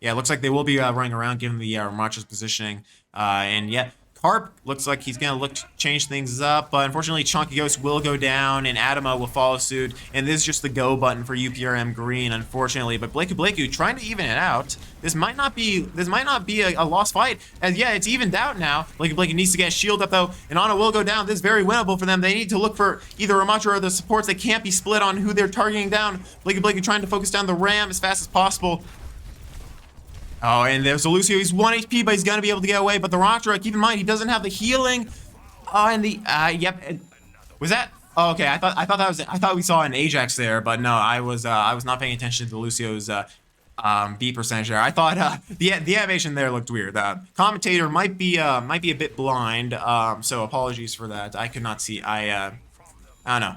yeah, it looks like they will be running around given the Ramacha's positioning. And yeah, Carp looks like he's going to look to change things up, but unfortunately Chonky Ghost will go down and Adama will follow suit, and this is just the go button for UPRM Green, unfortunately. But Blakeu trying to even it out. This might not be a lost fight, and yeah, it's evened out now. Blakeu needs to get a shield up though, and Ana will go down. This is very winnable for them. They need to look for either Ramacha or the supports. They can't be split on who they're targeting down. Blakeu trying to focus down the Ram as fast as possible. Oh, and there's a Lucio. He's 1 HP, but he's gonna be able to get away. But the Rockdra, keep in mind, he doesn't have the healing. Oh, and the yep. Was that? Oh, okay. I thought we saw an Ajax there, but no, I was not paying attention to Lucio's beat percentage there. I thought the animation there looked weird. The commentator might be a bit blind, so apologies for that. I could not see. I don't know.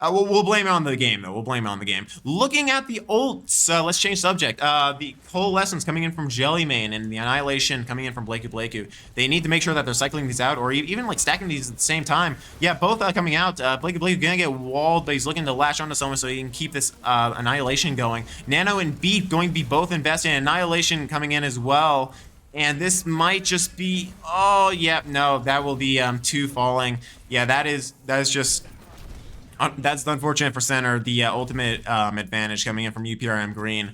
We'll blame it on the game, though. We'll blame it on the game. Looking at the ults, let's change subject. The Coalescence coming in from Jellymane and the Annihilation coming in from Blakeu. They need to make sure that they're cycling these out, or even like stacking these at the same time. Yeah, both coming out. Blakeu gonna get walled, but he's looking to latch onto someone so he can keep this Annihilation going. Nano and Beat going to be both invested. Annihilation coming in as well. And this might just be, oh yeah, no, that will be 2 falling. Yeah, that is just. That's unfortunate for Center. The ultimate advantage coming in from UPRM Green.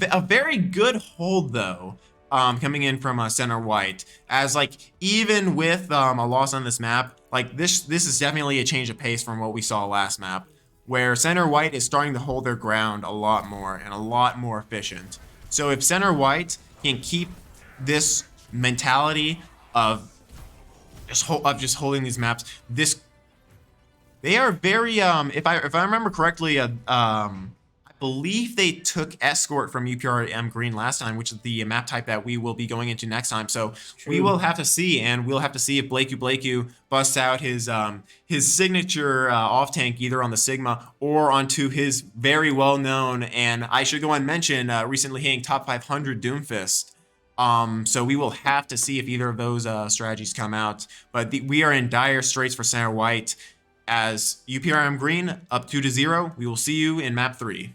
A very good hold though, coming in from Center White. As like, even with a loss on this map, like this is definitely a change of pace from what we saw last map, where Center White is starting to hold their ground a lot more and a lot more efficient. So if Center White can keep this mentality of just holding these maps, they are very if I remember correctly, I believe they took Escort from UPRM Green last time, which is the map type that we will be going into next time. So we will have to see, and we'll have to see if Blakeu busts out his signature off tank either on the Sigma or onto his very well known, and I should go and mention, recently hitting top 500 Doomfist. So we will have to see if either of those strategies come out. But we are in dire straits for Center White. As UPRM Green up 2-0, we will see you in map 3.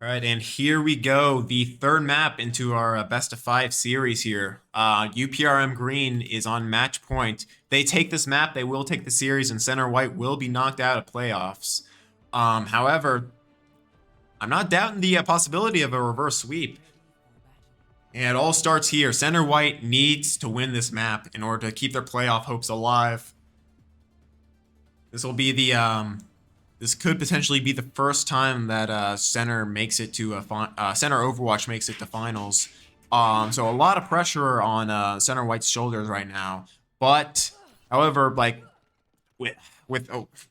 All right, and here we go. The third map into our best of 5 series here. UPRM Green is on match point. They take this map, they will take the series, and Center White will be knocked out of playoffs. However, I'm not doubting the possibility of a reverse sweep. And it all starts here. Center White needs to win this map in order to keep their playoff hopes alive. This will be the this could potentially be the first time that Center makes it to Center Overwatch makes it to finals. So a lot of pressure on Center White's shoulders right now. But however, like with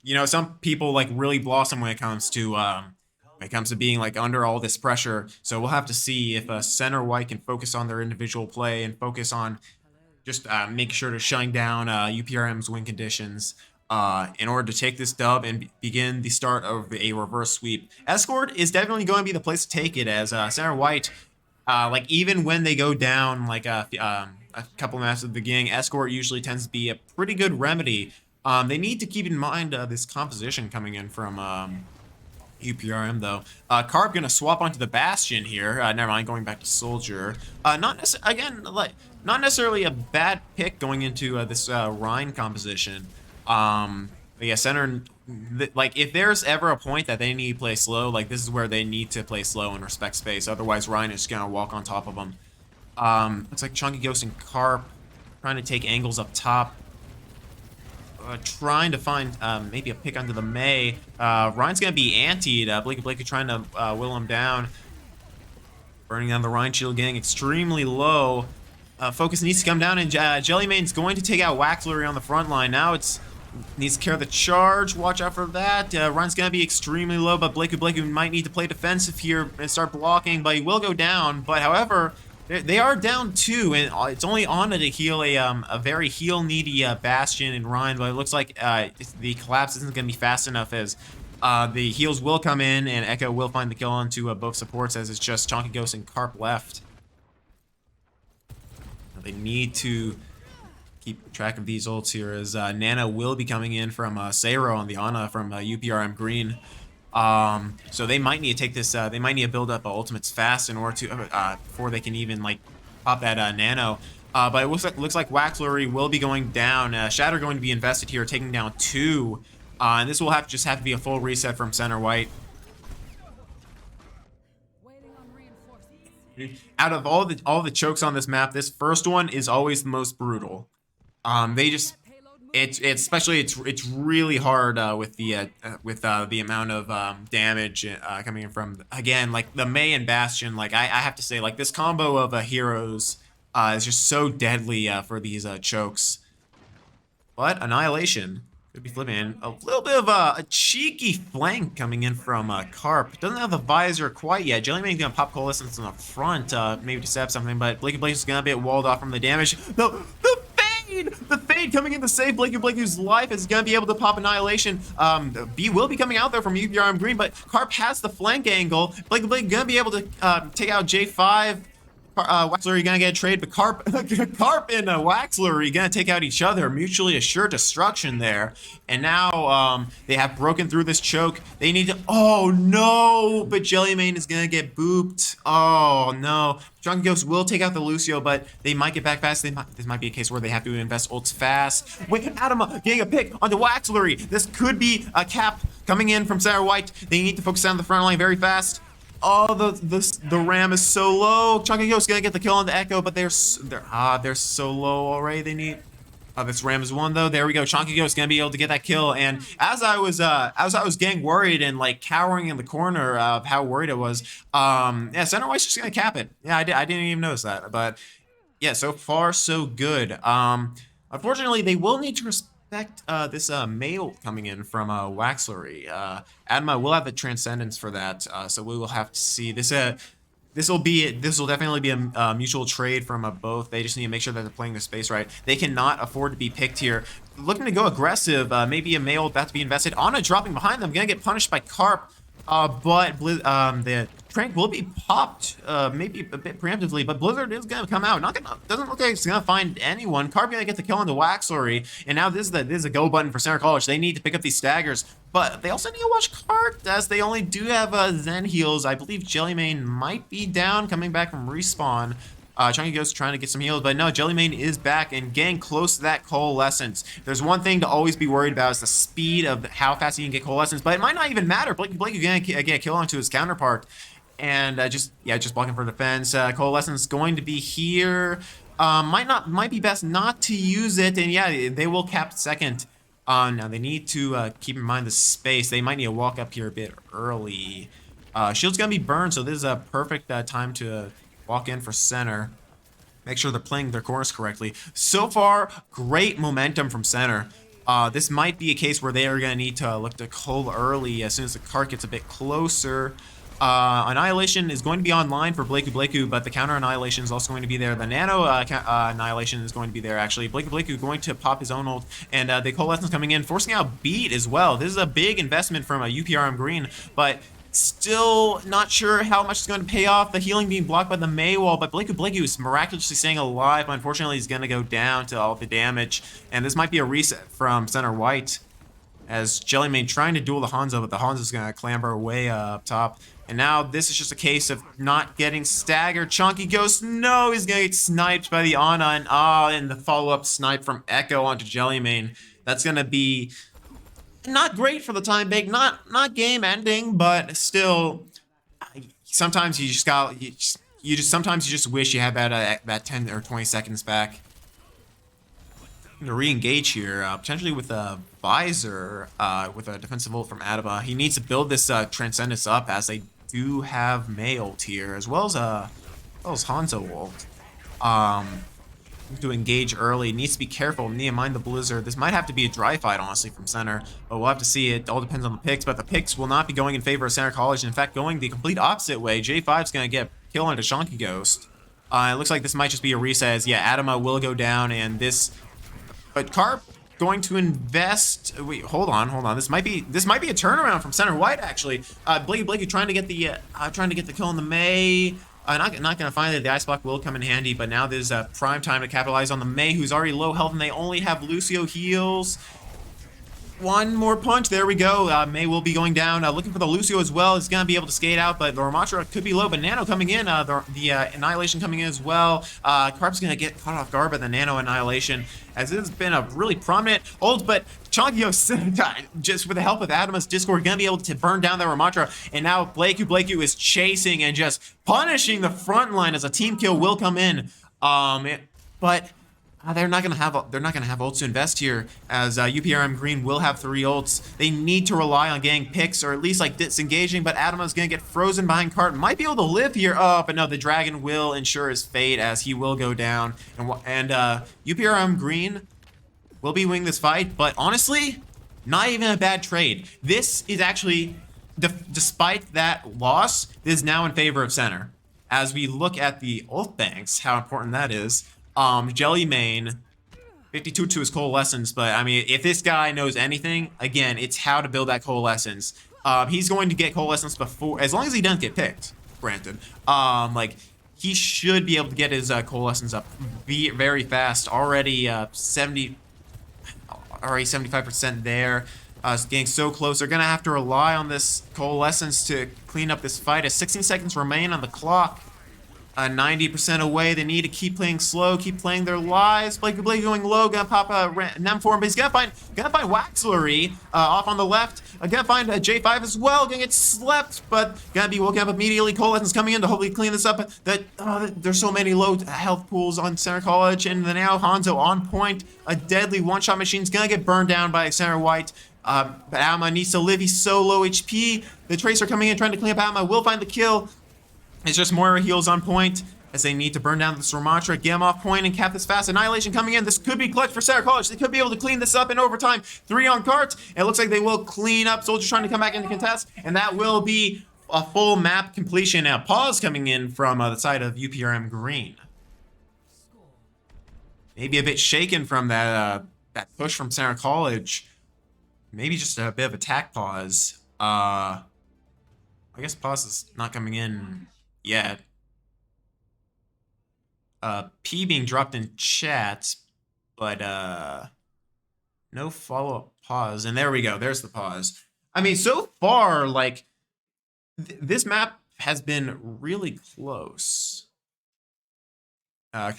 you know, some people like really blossom when it comes to being like under all this pressure. So we'll have to see if Center White can focus on their individual play and focus on just making sure to shutting down UPRM's win conditions in order to take this dub and begin the start of a reverse sweep. Escort is definitely going to be the place to take it, as Center White, like even when they go down like a couple matches at the beginning, Escort usually tends to be a pretty good remedy. They need to keep in mind this composition coming in from UPRM though. Carp gonna swap onto the Bastion here. Never mind, going back to Soldier. Not necessarily a bad pick going into this Rhine composition. But yeah, Center, like if there's ever a point that they need to play slow, like this is where they need to play slow and respect space. Otherwise, Rhine is gonna walk on top of them. Looks like Chunky Ghost and Carp trying to take angles up top. Trying to find maybe a pick onto the May. Rhine's gonna be antied. Blakey trying to will him down. Burning down the Rhine shield, getting extremely low. Focus needs to come down, and Jellymane's going to take out Waxlery on the front line. Now it's needs to carry the charge. Watch out for that. Rhine's gonna be extremely low, but Blakey might need to play defensive here and start blocking, but he will go down. But however, they are down 2, and it's only Ana to heal a very heal-needy Bastion and Rhine, but it looks like the collapse isn't going to be fast enough, as the heals will come in, and Echo will find the kill onto both supports, as it's just Chonky Ghost and Carp left. They need to keep track of these ults here, as Nana will be coming in from Sayro on the Ana from UPRM Green. So they might need to take this, they might need to build up ultimates fast in order to, before they can even, like, pop that, nano. But it looks like Waxlery will be going down. Shatter going to be invested here, taking down 2. And this will just have to be a full reset from Center White. Out of all the chokes on this map, this first one is always the most brutal. It's really hard with the amount of damage coming in from, again, like the May and Bastion. Like I have to say, like this combo of heroes is just so deadly for these chokes. But Annihilation could be flipping in. A little bit of a cheeky flank coming in from Carp. Doesn't have the visor quite yet. Jellyman's gonna pop Coalescence in the front, maybe to set up something, but Blakey is gonna be walled off from the damage. No, the fade coming in to save Blakey's life is going to be able to pop Annihilation. B will be coming out there from UPRM Green, but Carp has the flank angle. Blakey going to be able to take out J5. Waxlery gonna get a trade, but Carp and Waxlery gonna take out each other. Mutually assured destruction there. And now they have broken through this choke. They need to, oh no, but Jellymane is gonna get booped. Oh no. Chunky Ghost will take out the Lucio, but they might get back fast. This might be a case where they have to invest ults fast. Wait, Adama getting a pick onto Waxlery. This could be a cap coming in from Center White. They need to focus on the front line very fast. Oh, the RAM is so low. Chunky Ghost gonna get the kill on the Echo, but they're so low already. They need. This RAM is 1 though. There we go. Chunky Ghost gonna be able to get that kill. And as I was getting worried and like cowering in the corner of how worried I was, yeah, Center White's just gonna cap it. Yeah, I didn't even notice that. But yeah, so far so good. Unfortunately, they will need to respect this mail coming in from Waxlery. Adama will have the Transcendence for that, so we will have to see. This will definitely be a mutual trade from both. They just need to make sure that they're playing their space right. They cannot afford to be picked here. Looking to go aggressive, maybe a mail about to be invested. Ana dropping behind them, gonna get punished by Carp. But the Prank will be popped, maybe a bit preemptively, but Blizzard is gonna come out. Doesn't look like it's gonna find anyone. Carp gonna get the kill on the Waxlery, and now this is a go button for Center College. They need to pick up these staggers, but they also need to watch Cart, as they only do have Zen heals. I believe Jellymane might be down, coming back from respawn. Chunky Ghost trying to get some heals, but no, Jellymane is back and getting close to that coalescence. There's one thing to always be worried about is the speed of how fast he can get coalescence, but it might not even matter. Blake is gonna get a kill onto his counterpart, and just blocking for defense. Coalescence going to be here. Might be best not to use it, and yeah, they will cap second. Now they need to keep in mind the space. They might need to walk up here a bit early. Shield's gonna be burned, so this is a perfect time to walk in for center. Make sure they're playing their corners correctly. So far, great momentum from center. This might be a case where they are going to need to look to cull early as soon as the cart gets a bit closer. Annihilation is going to be online for Blakeu, but the counter Annihilation is also going to be there. The Nano Annihilation is going to be there, actually. Blakeu going to pop his own ult, and the Coalescence coming in, forcing out Beat as well. This is a big investment from a UPRM Green, but still not sure how much is going to pay off. The healing being blocked by the Mei wall, but Blakeu is miraculously staying alive, but unfortunately he's going to go down to all the damage, and this might be a reset from Center White, as Jellymane trying to duel the Hanzo, but the Hanzo's going to clamber way up top. And now this is just a case of not getting staggered. Chunky Ghost, no, he's going to get sniped by the Ana, and the follow-up snipe from Echo onto Jellymane. That's going to be not great for the time being, not game ending, but still, sometimes you just wish you had that 10 or 20 seconds back. To re-engage here, potentially with a visor, with a defensive ult from Adama. He needs to build this Transcendence up, as they do have Mei ult here, as well as Hanzo ult. To engage early, needs to be careful, need to mind the Blizzard. This might have to be a dry fight, honestly, from center, but we'll have to see. It all depends on the picks, but the picks will not be going in favor of Center College. In fact, going the complete opposite way. J5's going to get kill into Chunky Ghost. It looks like this might just be a reset, as Adama will go down, and this... But Carp going to invest... Wait, hold on. This might be a turnaround from Center White, actually. Blakeu trying to get the kill on the Mei. Not going to find that the Ice Block will come in handy, but now there's a prime time to capitalize on the Mei, who's already low health, and they only have Lucio heals. One more punch, there we go. Mei will be going down, looking for the Lucio as well. He's going to be able to skate out, but the Ramatra could be low, but Nano coming in, the Annihilation coming in as well. Carp's going to get caught off guard by the Nano Annihilation, as it has been a really prominent ult, but Chonkyos, just with the help of Adama's Discord, going to be able to burn down that Ramatra, and now Blakeu is chasing and just punishing the front line as a team kill will come in. But... they're not gonna have ults to invest here, as UPRM Green will have 3 ults. They need to rely on getting picks, or at least like disengaging, but Adama's gonna get frozen behind Cart. Might be able to live here. But no, the Dragon will ensure his fate, as he will go down. And UPRM Green will be winning this fight, but honestly, not even a bad trade. This is actually, despite that loss, this is now in favor of center. As we look at the ult banks, how important that is. Jellymane, 52 to his Coalescence, but I mean, if this guy knows anything, again, it's how to build that Coalescence. He's going to get Coalescence before, as long as he doesn't get picked, granted. Like, he should be able to get his Coalescence up very fast. Already 75% there. It's getting so close. They're gonna have to rely on this Coalescence to clean up this fight, as 16 seconds remain on the clock. 90% away. They need to keep playing slow, keep playing their lives. Blakeu going low, gonna pop a Nem for him, but he's gonna find Waxlery off on the left. Gonna find J5 as well, gonna get slept, but gonna be woken up immediately. Coalescence coming in to hopefully clean this up. There's so many low health pools on Center College, and the now Hanzo on point. A deadly one-shot machine's gonna get burned down by Center White. But Alma needs to live, he's so low HP. The Tracer coming in, trying to clean up Alma, will find the kill. It's just Moira heals on point, as they need to burn down this Ramatra, get him off point, and cap this fast. Annihilation coming in. This could be clutch for Center College. They could be able to clean this up in overtime. 3 on Cart. It looks like they will clean up. Soldiers trying to come back into contest, and that will be a full map completion. Now, pause coming in from the side of UPRM Green. Maybe a bit shaken from that push from Center College. Maybe just a bit of attack pause. I guess pause is not coming in yet. P being dropped in chat, but no follow-up pause. And there we go. There's the pause. I mean, so far, like this map has been really close. I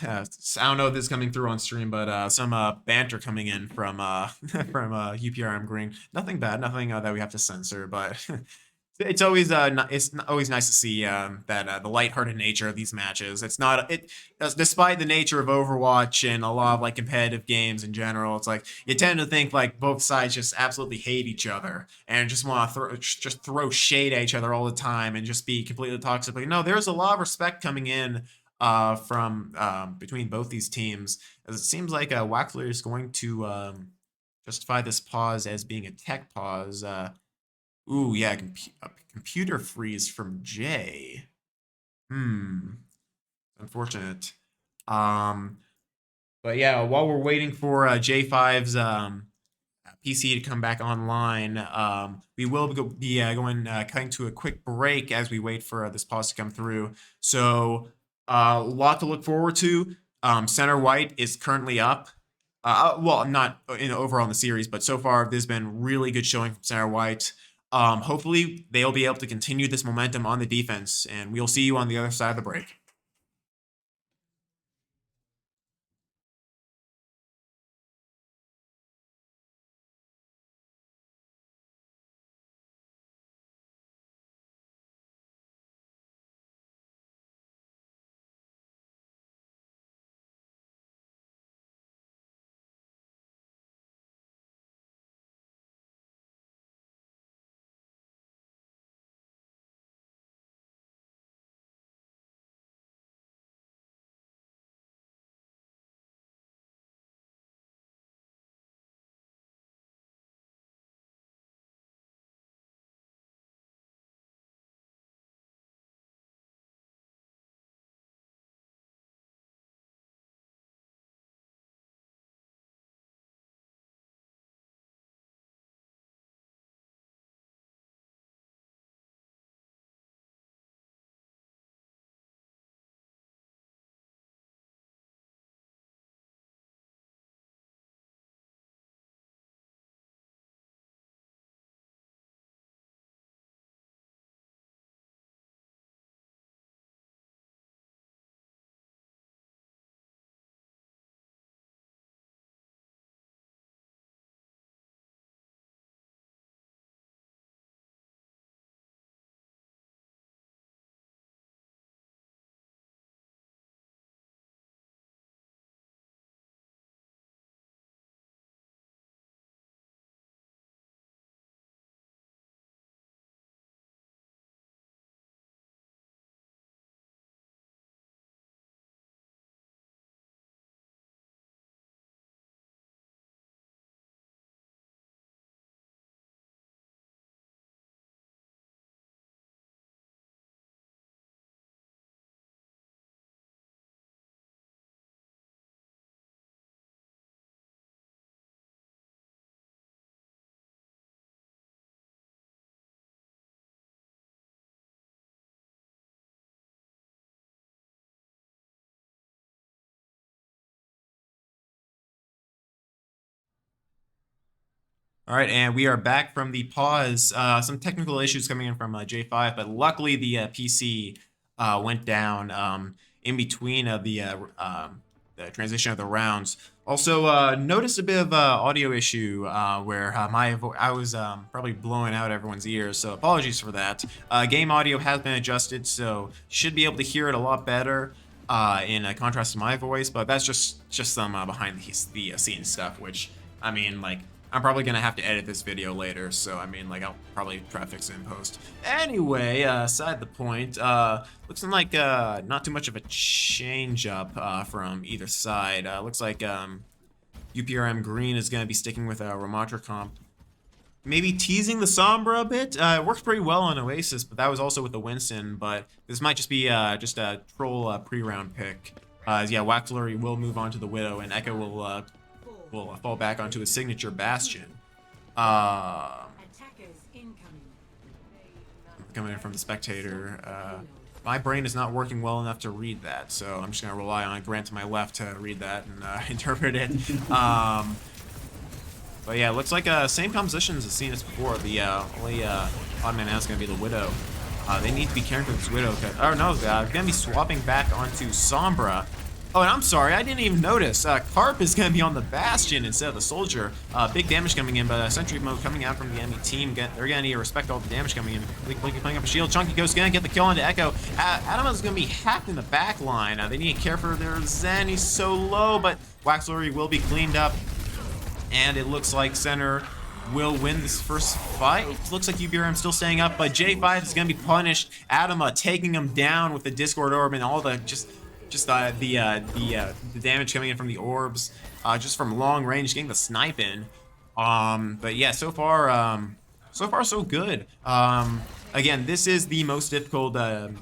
don't know if this is coming through on stream, but some banter coming in from from UPRM Green. Nothing bad, nothing that we have to censor, but it's always always nice to see that the lighthearted nature of these matches. It's not it despite the nature of Overwatch and a lot of like competitive games in general. It's like you tend to think like both sides just absolutely hate each other and just want to throw shade at each other all the time and just be completely toxic. But no, there's a lot of respect coming in from between both these teams. As it seems like Wackler is going to justify this pause as being a tech pause. Ooh, yeah, computer freeze from Jay. Unfortunate. Um, but yeah, while we're waiting for J5's PC to come back online, we will be going cutting to a quick break as we wait for this pause to come through. So a lot to look forward to. Center White is currently up. Well, not in overall in the series, but so far there's been really good showing from Center White. Hopefully they'll be able to continue this momentum on the defense, and we'll see you on the other side of the break. All right, and we are back from the pause. Some technical issues coming in from J5, but luckily the PC went down in between of the transition of the rounds. Also, noticed a bit of audio issue where I was probably blowing out everyone's ears, so apologies for that. Game audio has been adjusted, so should be able to hear it a lot better in contrast to my voice, but that's just some behind the scenes stuff, which I mean, like, I'm probably gonna have to edit this video later, so I mean, like, I'll probably try to fix it in post. Anyway, aside the point, looks like not too much of a change up from either side. Looks like UPRM Green is gonna be sticking with a Ramatra comp. Maybe teasing the Sombra a bit. It works pretty well on Oasis, but that was also with the Winston. But this might just be just a troll pre-round pick. Yeah, Waxley will move on to the Widow, and Echo will fall back onto his signature Bastion. coming in from the spectator. My brain is not working well enough to read that, so I'm just going to rely on Grant to my left to read that and interpret it. But yeah, it looks like same compositions as seen as before. The only odd man out is going to be the Widow. They need to be caring for this Widow. Oh no, they're going to be swapping back onto Sombra. Oh, and I'm sorry, I didn't even notice. Carp is going to be on the Bastion instead of the Soldier. Big damage coming in, but Sentry Mode coming out from the enemy team. They're going to need to respect all the damage coming in. Blinky playing up a shield. Chunky Ghost going to get the kill onto Echo. Adama's going to be hacked in the back line. They need to care for their Zen. He's so low, but Waxlery will be cleaned up. And it looks like Center will win this first fight. It looks like UPRM still staying up, but J5 is going to be punished. Adama taking him down with the Discord Orb and all the just the damage coming in from the orbs, just from long range, getting the snipe in. But yeah, so far so good. Again, this is the most difficult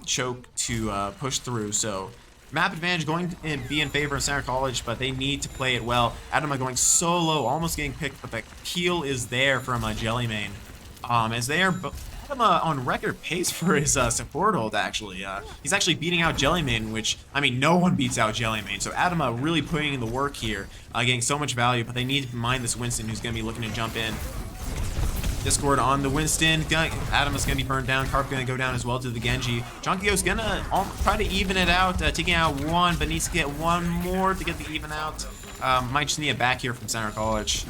choke to push through. So map advantage going to be in favor of Center College, but they need to play it well. Adama going solo, almost getting picked, but the kill is there from Jellymane. As they are Adama on record pace for his support hold, actually. He's actually beating out Jellymane, which, I mean, no one beats out Jellymane. So Adama really putting in the work here, getting so much value, but they need to mind this Winston, who's going to be looking to jump in. Discord on the Winston. Adama's going to be burned down. Carp going to go down as well to the Genji. Junkio's going to try to even it out, taking out one, but needs to get one more to get the even out. Might just need a back here from Center College,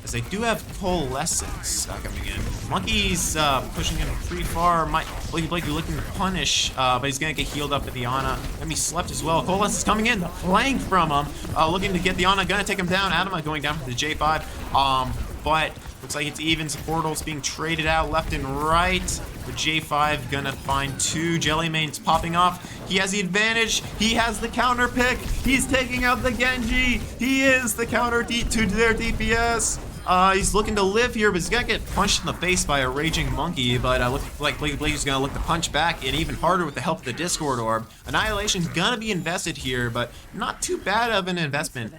as they do have Coalescence coming in. Monkey's pushing him pretty far. Blakey looking to punish, but he's going to get healed up at the Ana. Gonna be slept as well. Coalescence is coming in, the flank from him. Looking to get the Ana, going to take him down. Adama going down for the J5. But looks like it's even. Supportals being traded out left and right. The J5 gonna find two. Jellymane's popping off. He has the advantage. He has the counter pick. He's taking out the Genji. He is the counter to their DPS. He's looking to live here, but he's gonna get punched in the face by a raging monkey. But looks like Blake's gonna look to punch back, and even harder with the help of the Discord Orb. Annihilation's gonna be invested here, but not too bad of an investment.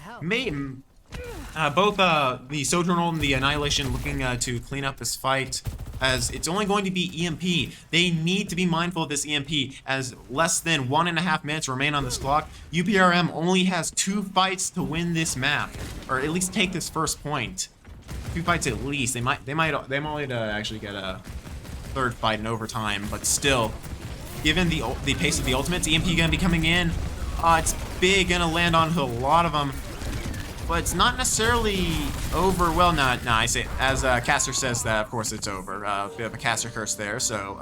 Both the Sojourner and the Annihilation looking to clean up this fight, as it's only going to be EMP. They need to be mindful of this EMP, as less than 1.5 minutes remain on this clock. UPRM only has 2 fights to win this map, or at least take this first point. 2 fights at least. They might actually get a 3rd fight in overtime, but still, given the pace of the ultimates, EMP gonna be coming in. It's big, gonna land on a lot of them. But it's not necessarily over. Well, I say, as Caster says that, of course it's over. Bit of a Caster curse there. So,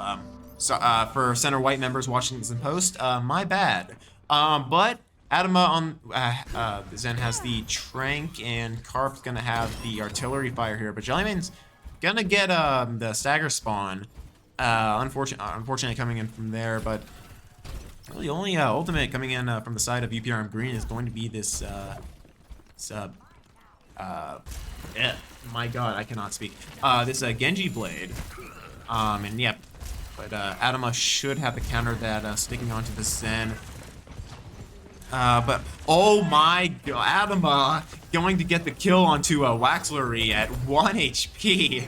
for Center White members watching this in post, my bad. But Adama on Zen has the Trank, and Carp's gonna have the artillery fire here. But Jellymane's gonna get the stagger spawn. Unfortunately coming in from there, but really the only ultimate coming in from the side of UPRM Green is going to be this. Yeah, my god, I cannot speak. This Genji Blade. And yeah, but Adama should have to counter that sticking onto the Zen. But oh my god, Adama going to get the kill onto Waxlery at 1 HP.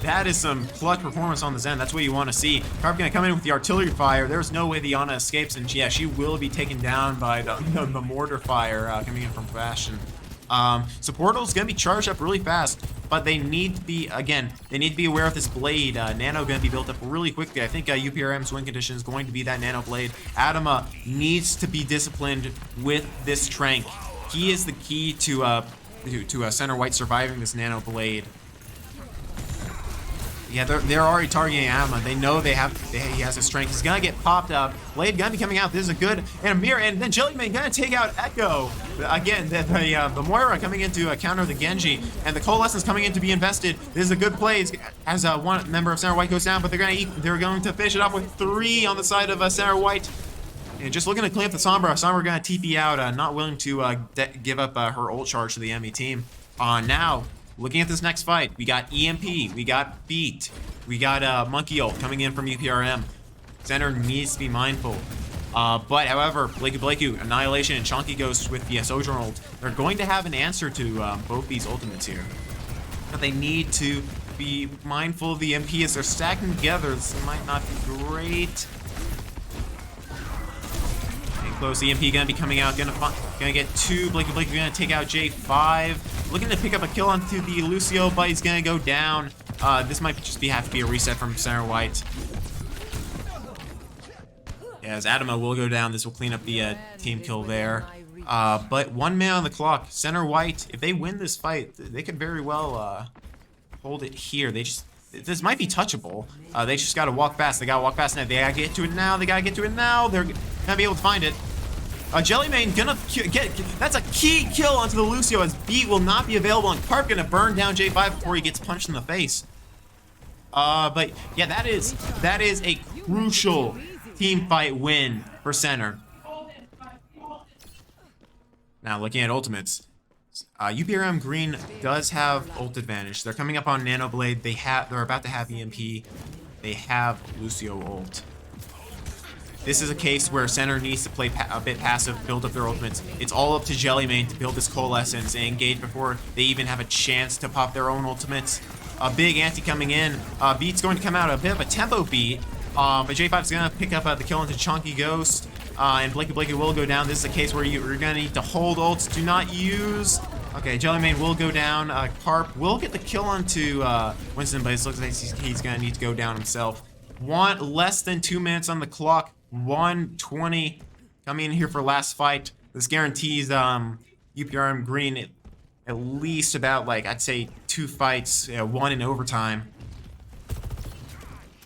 That is some clutch performance on the Zen. That's what you want to see. Carp gonna come in with the artillery fire. There's no way the Ana escapes, and yeah, she will be taken down by the mortar fire coming in from Bastion. Supportal's gonna be charged up really fast, but they need to be, again, they need to be aware of this blade. Nano gonna be built up really quickly. I think UPRM's win condition is going to be that Nano blade. Adama needs to be disciplined with this Trank. He is the key to Center White surviving this Nano blade. Yeah, they're already targeting Adama. They know he has his strength. He's gonna get popped up. Blade gonna be coming out. This is a good and a mirror, and then Jellymane gonna take out Echo. Again, the Moira coming in to counter the Genji, and the Coalescence coming in to be invested. This is a good play as one member of Center White goes down, but they're going to finish it off with 3 on the side of Center White. And just looking to clean up the Sombra. Sombra gonna TP out, not willing to give up her ult charge to the enemy team. Now, looking at this next fight, we got EMP, we got Beat, we got Monkey Ult coming in from UPRM. Center needs to be mindful. But however, Blakey, Annihilation, and Chonky Ghost with the Sojourner ult, they're going to have an answer to both these ultimates here. But they need to be mindful of the MP as they're stacking together. This might not be great. Getting close. The MP gonna be coming out. Gonna get two. Blakey gonna take out J5. Looking to pick up a kill onto the Lucio, but he's gonna go down. This might just have to be a reset from center white. Yeah, as Adama will go down, this will clean up the team kill there. But 1 man on the clock. Center white, if they win this fight, they could very well hold it here. This might be touchable. They just gotta walk fast. They gotta walk fast now. They gotta get to it now. They gotta get to it now. They're gonna be able to find it. Jellyman gonna that's a key kill onto the Lucio as Beat will not be available, and Carp gonna burn down J5 before he gets punched in the face. But yeah, that is a crucial team fight win for center. Now looking at ultimates, UPRM Green does have ult advantage. They're coming up on Nano Blade. They're about to have EMP. They have Lucio ult. This is a case where center needs to play a bit passive, build up their ultimates. It's all up to Jellyman to build this coalescence and engage before they even have a chance to pop their own ultimates. A big anti coming in. Beat's going to come out a bit of a tempo beat, but J5's going to pick up the kill into Chunky Ghost. And Blakey will go down. This is a case where you're going to need to hold ults. Do not use. Okay, Jellyman will go down. Carp will get the kill onto Winston, but it looks like he's going to need to go down himself. Less than 2 minutes on the clock. 1:20 coming in here for last fight. This guarantees UPRM Green at least about, like, I'd say 2 fights, 1 in overtime.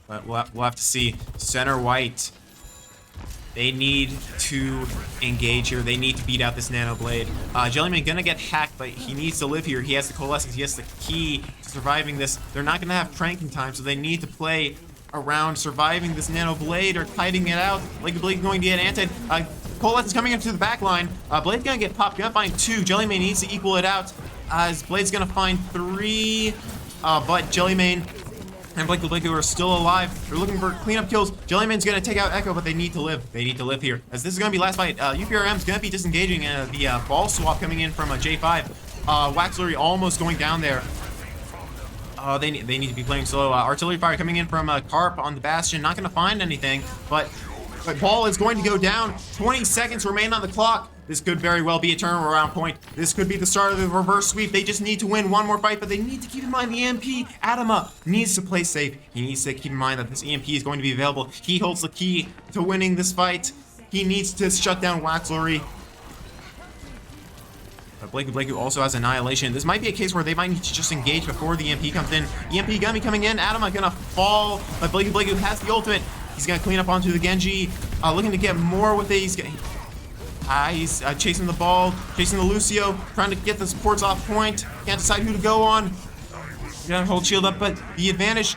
But we'll have to see. Center white. They need to engage here. They need to beat out this Nano Blade. Jellyman gonna get hacked, but he needs to live here. He has the coalescence. He has the key to surviving this. They're not gonna have pranking time, so they need to play around surviving this Nano Blade or kiting it out. Blade going to get anti. Coalescence coming into the back line. Blade's gonna get popped. Gonna find 2. Jellyman needs to equal it out. As Blade's gonna find 3. But Jellyman and Blakey are still alive. They're looking for cleanup kills. Jellyman's gonna take out Echo, but they need to live. They need to live here. As this is gonna be last fight. UPRM's gonna be disengaging. The ball swap coming in from J5. Waxlery almost going down there. They need to be playing slow. Artillery fire coming in from Carp on the Bastion. Not gonna find anything, but ball is going to go down. 20 seconds remain on the clock. This could very well be a turnaround point. This could be the start of the reverse sweep. They just need to win one more fight, but they need to keep in mind the EMP. Adama needs to play safe. He needs to keep in mind that this EMP is going to be available. He holds the key to winning this fight. He needs to shut down Waxlery. But Blakey also has Annihilation. This might be a case where they might need to just engage before the EMP comes in. EMP gonna be coming in. Adama gonna fall, but Blakey has the ultimate. He's gonna clean up onto the Genji. Looking to get more with it. He's chasing the ball, chasing the Lucio, trying to get the supports off point. Can't decide who to go on. Gonna hold shield up, but the advantage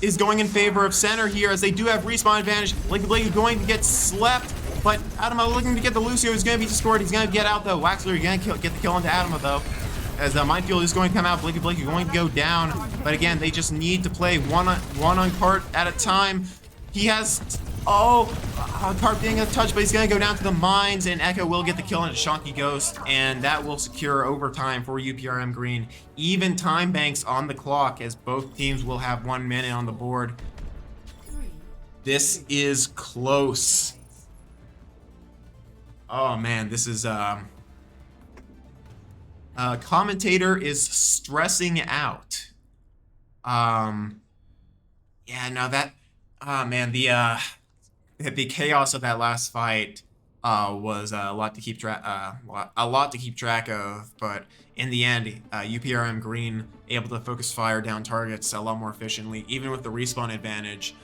is going in favor of center here, as they do have respawn advantage. Blakey going to get slept, but Adama looking to get the Lucio. He's gonna be destroyed. He's gonna get out though. Waxler gonna get the kill onto Adama though, as the minefield is going to come out. Blakey going to go down, but again, they just need to play one on Cart at a time. He has. Carp getting a touch, but he's going to go down to the mines, and Echo will get the kill into Shonky Ghost, and that will secure overtime for UPRM Green. Even time banks on the clock, as both teams will have 1 minute on the board. This is close. Oh man, this is commentator is stressing out. Yeah, no, that man, the chaos of that last fight was a lot to keep track of, but in the end, UPRM Green able to focus fire down targets a lot more efficiently, even with the respawn advantage.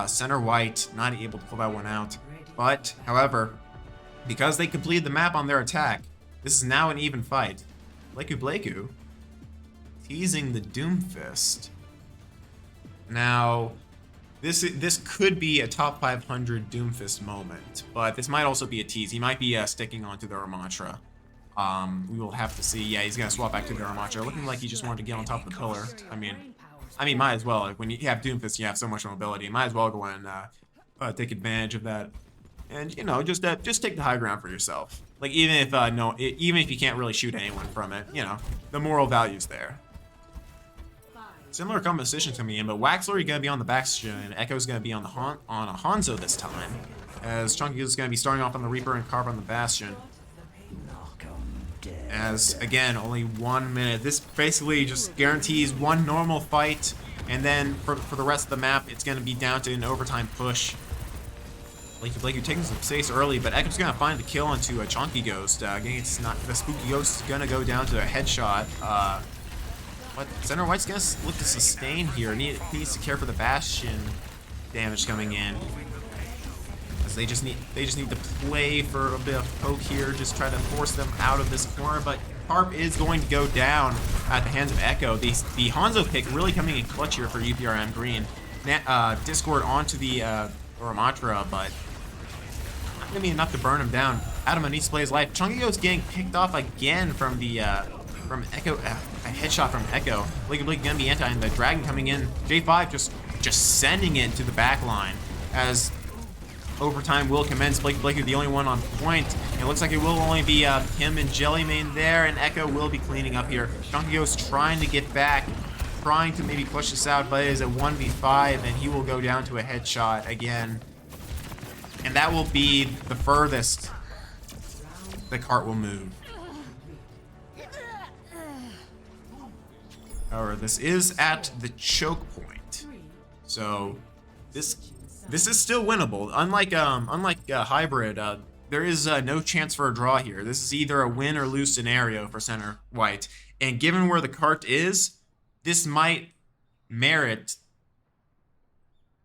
Center white not able to pull that one out, but however, because they completed the map on their attack, this is now an even fight. Blakey teasing the Doomfist. Now, this could be a top 500 Doomfist moment, but this might also be a tease. He might be sticking onto the Ramatra. We will have to see. Yeah, he's gonna swap back to the Ramatra, looking like he just wanted to get on top of the pillar. I mean, might as well. Like, when you have Doomfist, you have so much mobility. Might as well go and take advantage of that, and just take the high ground for yourself. Like, even if you can't really shoot anyone from it, the moral value's there. Similar compositions coming in, but Waxley gonna be on the Bastion, and Echo's gonna be on a Hanzo this time, as Chunky is gonna be starting off on the Reaper and Carp on the Bastion. As again, only 1 minute. This basically just guarantees one normal fight, and then for the rest of the map, it's gonna be down to an overtime push. Blake, you're taking some space early, but Echo's gonna find the kill onto a Chunky Ghost. Again, it's not the Spooky Ghost is gonna go down to a headshot. But Center White's gonna look to sustain here. Needs to care for the Bastion damage coming in, as they just need to play for a bit of poke here, just try to force them out of this corner. But Carp is going to go down at the hands of Echo. The Hanzo pick really coming in clutch here for UPRM Green. Discord onto the Ramatra, but not gonna be enough to burn him down. Adama needs to play his life. Chunky Ghost getting picked off again from the from Echo. A headshot from Echo. Blake gonna be anti, and the Dragon coming in. J5 just sending it to the back line, as overtime will commence. Blake the only one on point. It looks like it will only be him and Jellymane there, and Echo will be cleaning up here. Chunky Ghost trying to get back, trying to maybe push this out, but it is a 1v5, and he will go down to a headshot again. And that will be the furthest the cart will move. However, this is at the choke point, so this is still winnable. Unlike Hybrid, there is no chance for a draw here. This is either a win or lose scenario for Center White, and given where the cart is, this might merit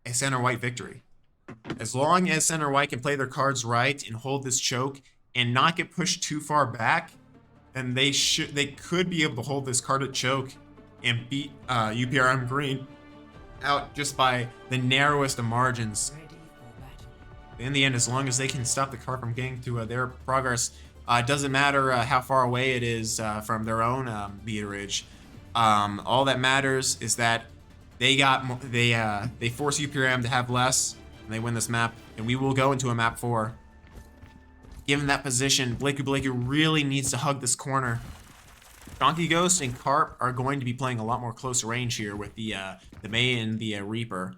a Center White victory. As long as Center White can play their cards right and hold this choke and not get pushed too far back, then they could be able to hold this card at choke and beat UPRM Green out just by the narrowest of margins. In the end, as long as they can stop the card from getting to their progress, it doesn't matter how far away it is from their own leaderage. All that matters is that they force UPRM to have less, and they win this map, and we will go into a map 4. Given that position, Blakey really needs to hug this corner. Chunky Ghost and Carp are going to be playing a lot more close range here with the May and the Reaper.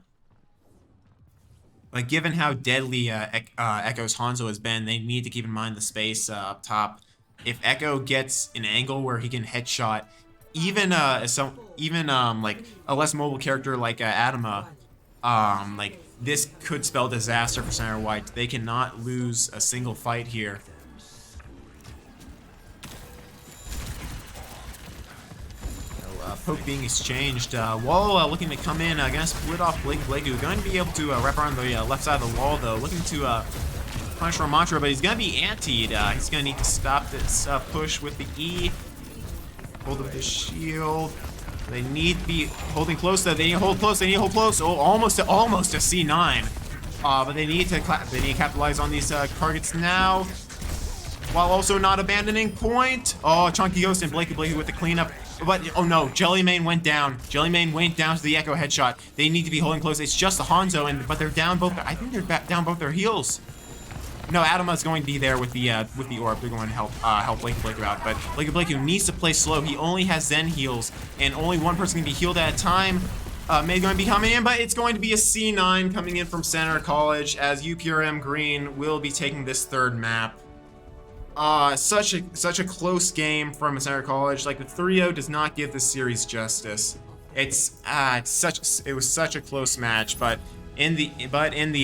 But given how deadly Echo's Hanzo has been, they need to keep in mind the space up top. If Echo gets an angle where he can headshot, even like a less mobile character like Adama, like this could spell disaster for Center White. They cannot lose a single fight here. Poke being exchanged. Wall looking to come in, gonna split off Blake. Who's going to be able to wrap around the left side of the wall, though. Looking to punish Ramatra, but he's gonna be antied. He's gonna need to stop this push with the E. Hold up the shield. They need to be holding close. They need to hold close. They need to hold close. Oh, almost a C9. But they need to capitalize on these targets now, while also not abandoning point. Oh, Chunky Ghost and Blakey with the cleanup. But, oh no, Jellymane went down. Jellymane went down to the Echo headshot. They need to be holding close. It's just the Hanzo, but they're down both. I think they're down both their heals. No, Adama's going to be there with the orb. They're going to help Blakey out. But Blakey needs to play slow. He only has Zen heals, and only one person can be healed at a time. May going to be coming in, but it's going to be a C9 coming in from Center College, as UPRM Green will be taking this third map. Such a close game from Center College. Like, the 3-0 does not give this series justice. It was such a close match, but in the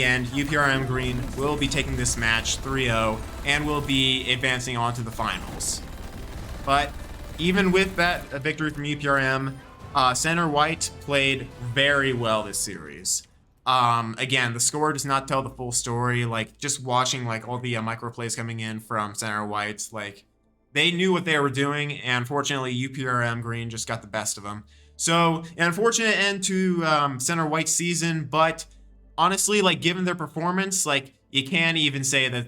end, UPRM Green will be taking this match 3-0 and will be advancing on to the finals. But even with that victory from UPRM, Center White played very well this series. Again, the score does not tell the full story. Like, just watching like all the micro plays coming in from Center White, like, they knew what they were doing, and unfortunately UPRM Green just got the best of them. So, an unfortunate end to Center White's season, but honestly, like, given their performance, like, you can't even say that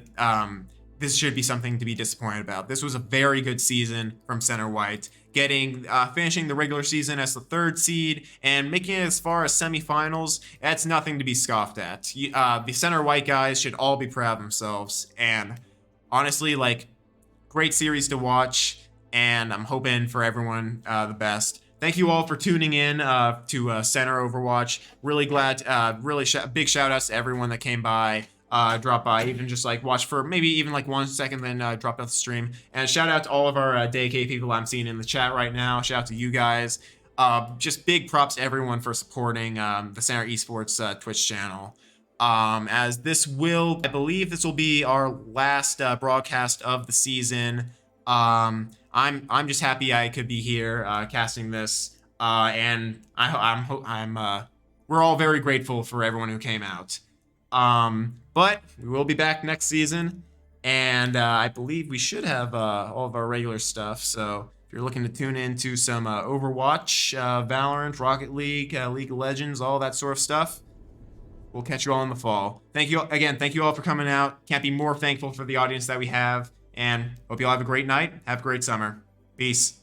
this should be something to be disappointed about. This was a very good season from Center White, finishing the regular season as the 3rd seed and making it as far as semifinals. That's nothing to be scoffed at. The Center White guys should all be proud of themselves, and honestly, like, great series to watch, and I'm hoping for everyone the best. thank you all for tuning in to Center Overwatch. Really glad, big shout outs to everyone that came by, drop by, even just like watch for maybe even like 1 second, then drop off the stream. And shout out to all of our DK people I'm seeing in the chat right now. Shout out to you guys. Just big props to everyone for supporting the Center Esports Twitch channel. As I believe this will be our last broadcast of the season. I'm just happy I could be here casting this, and we're all very grateful for everyone who came out. But we will be back next season, and I believe we should have all of our regular stuff. So if you're looking to tune into some Overwatch, Valorant, Rocket League, League of Legends, all that sort of stuff, we'll catch you all in the fall. Thank you again. Thank you all for coming out. Can't be more thankful for the audience that we have. And hope you all have a great night. Have a great summer. Peace.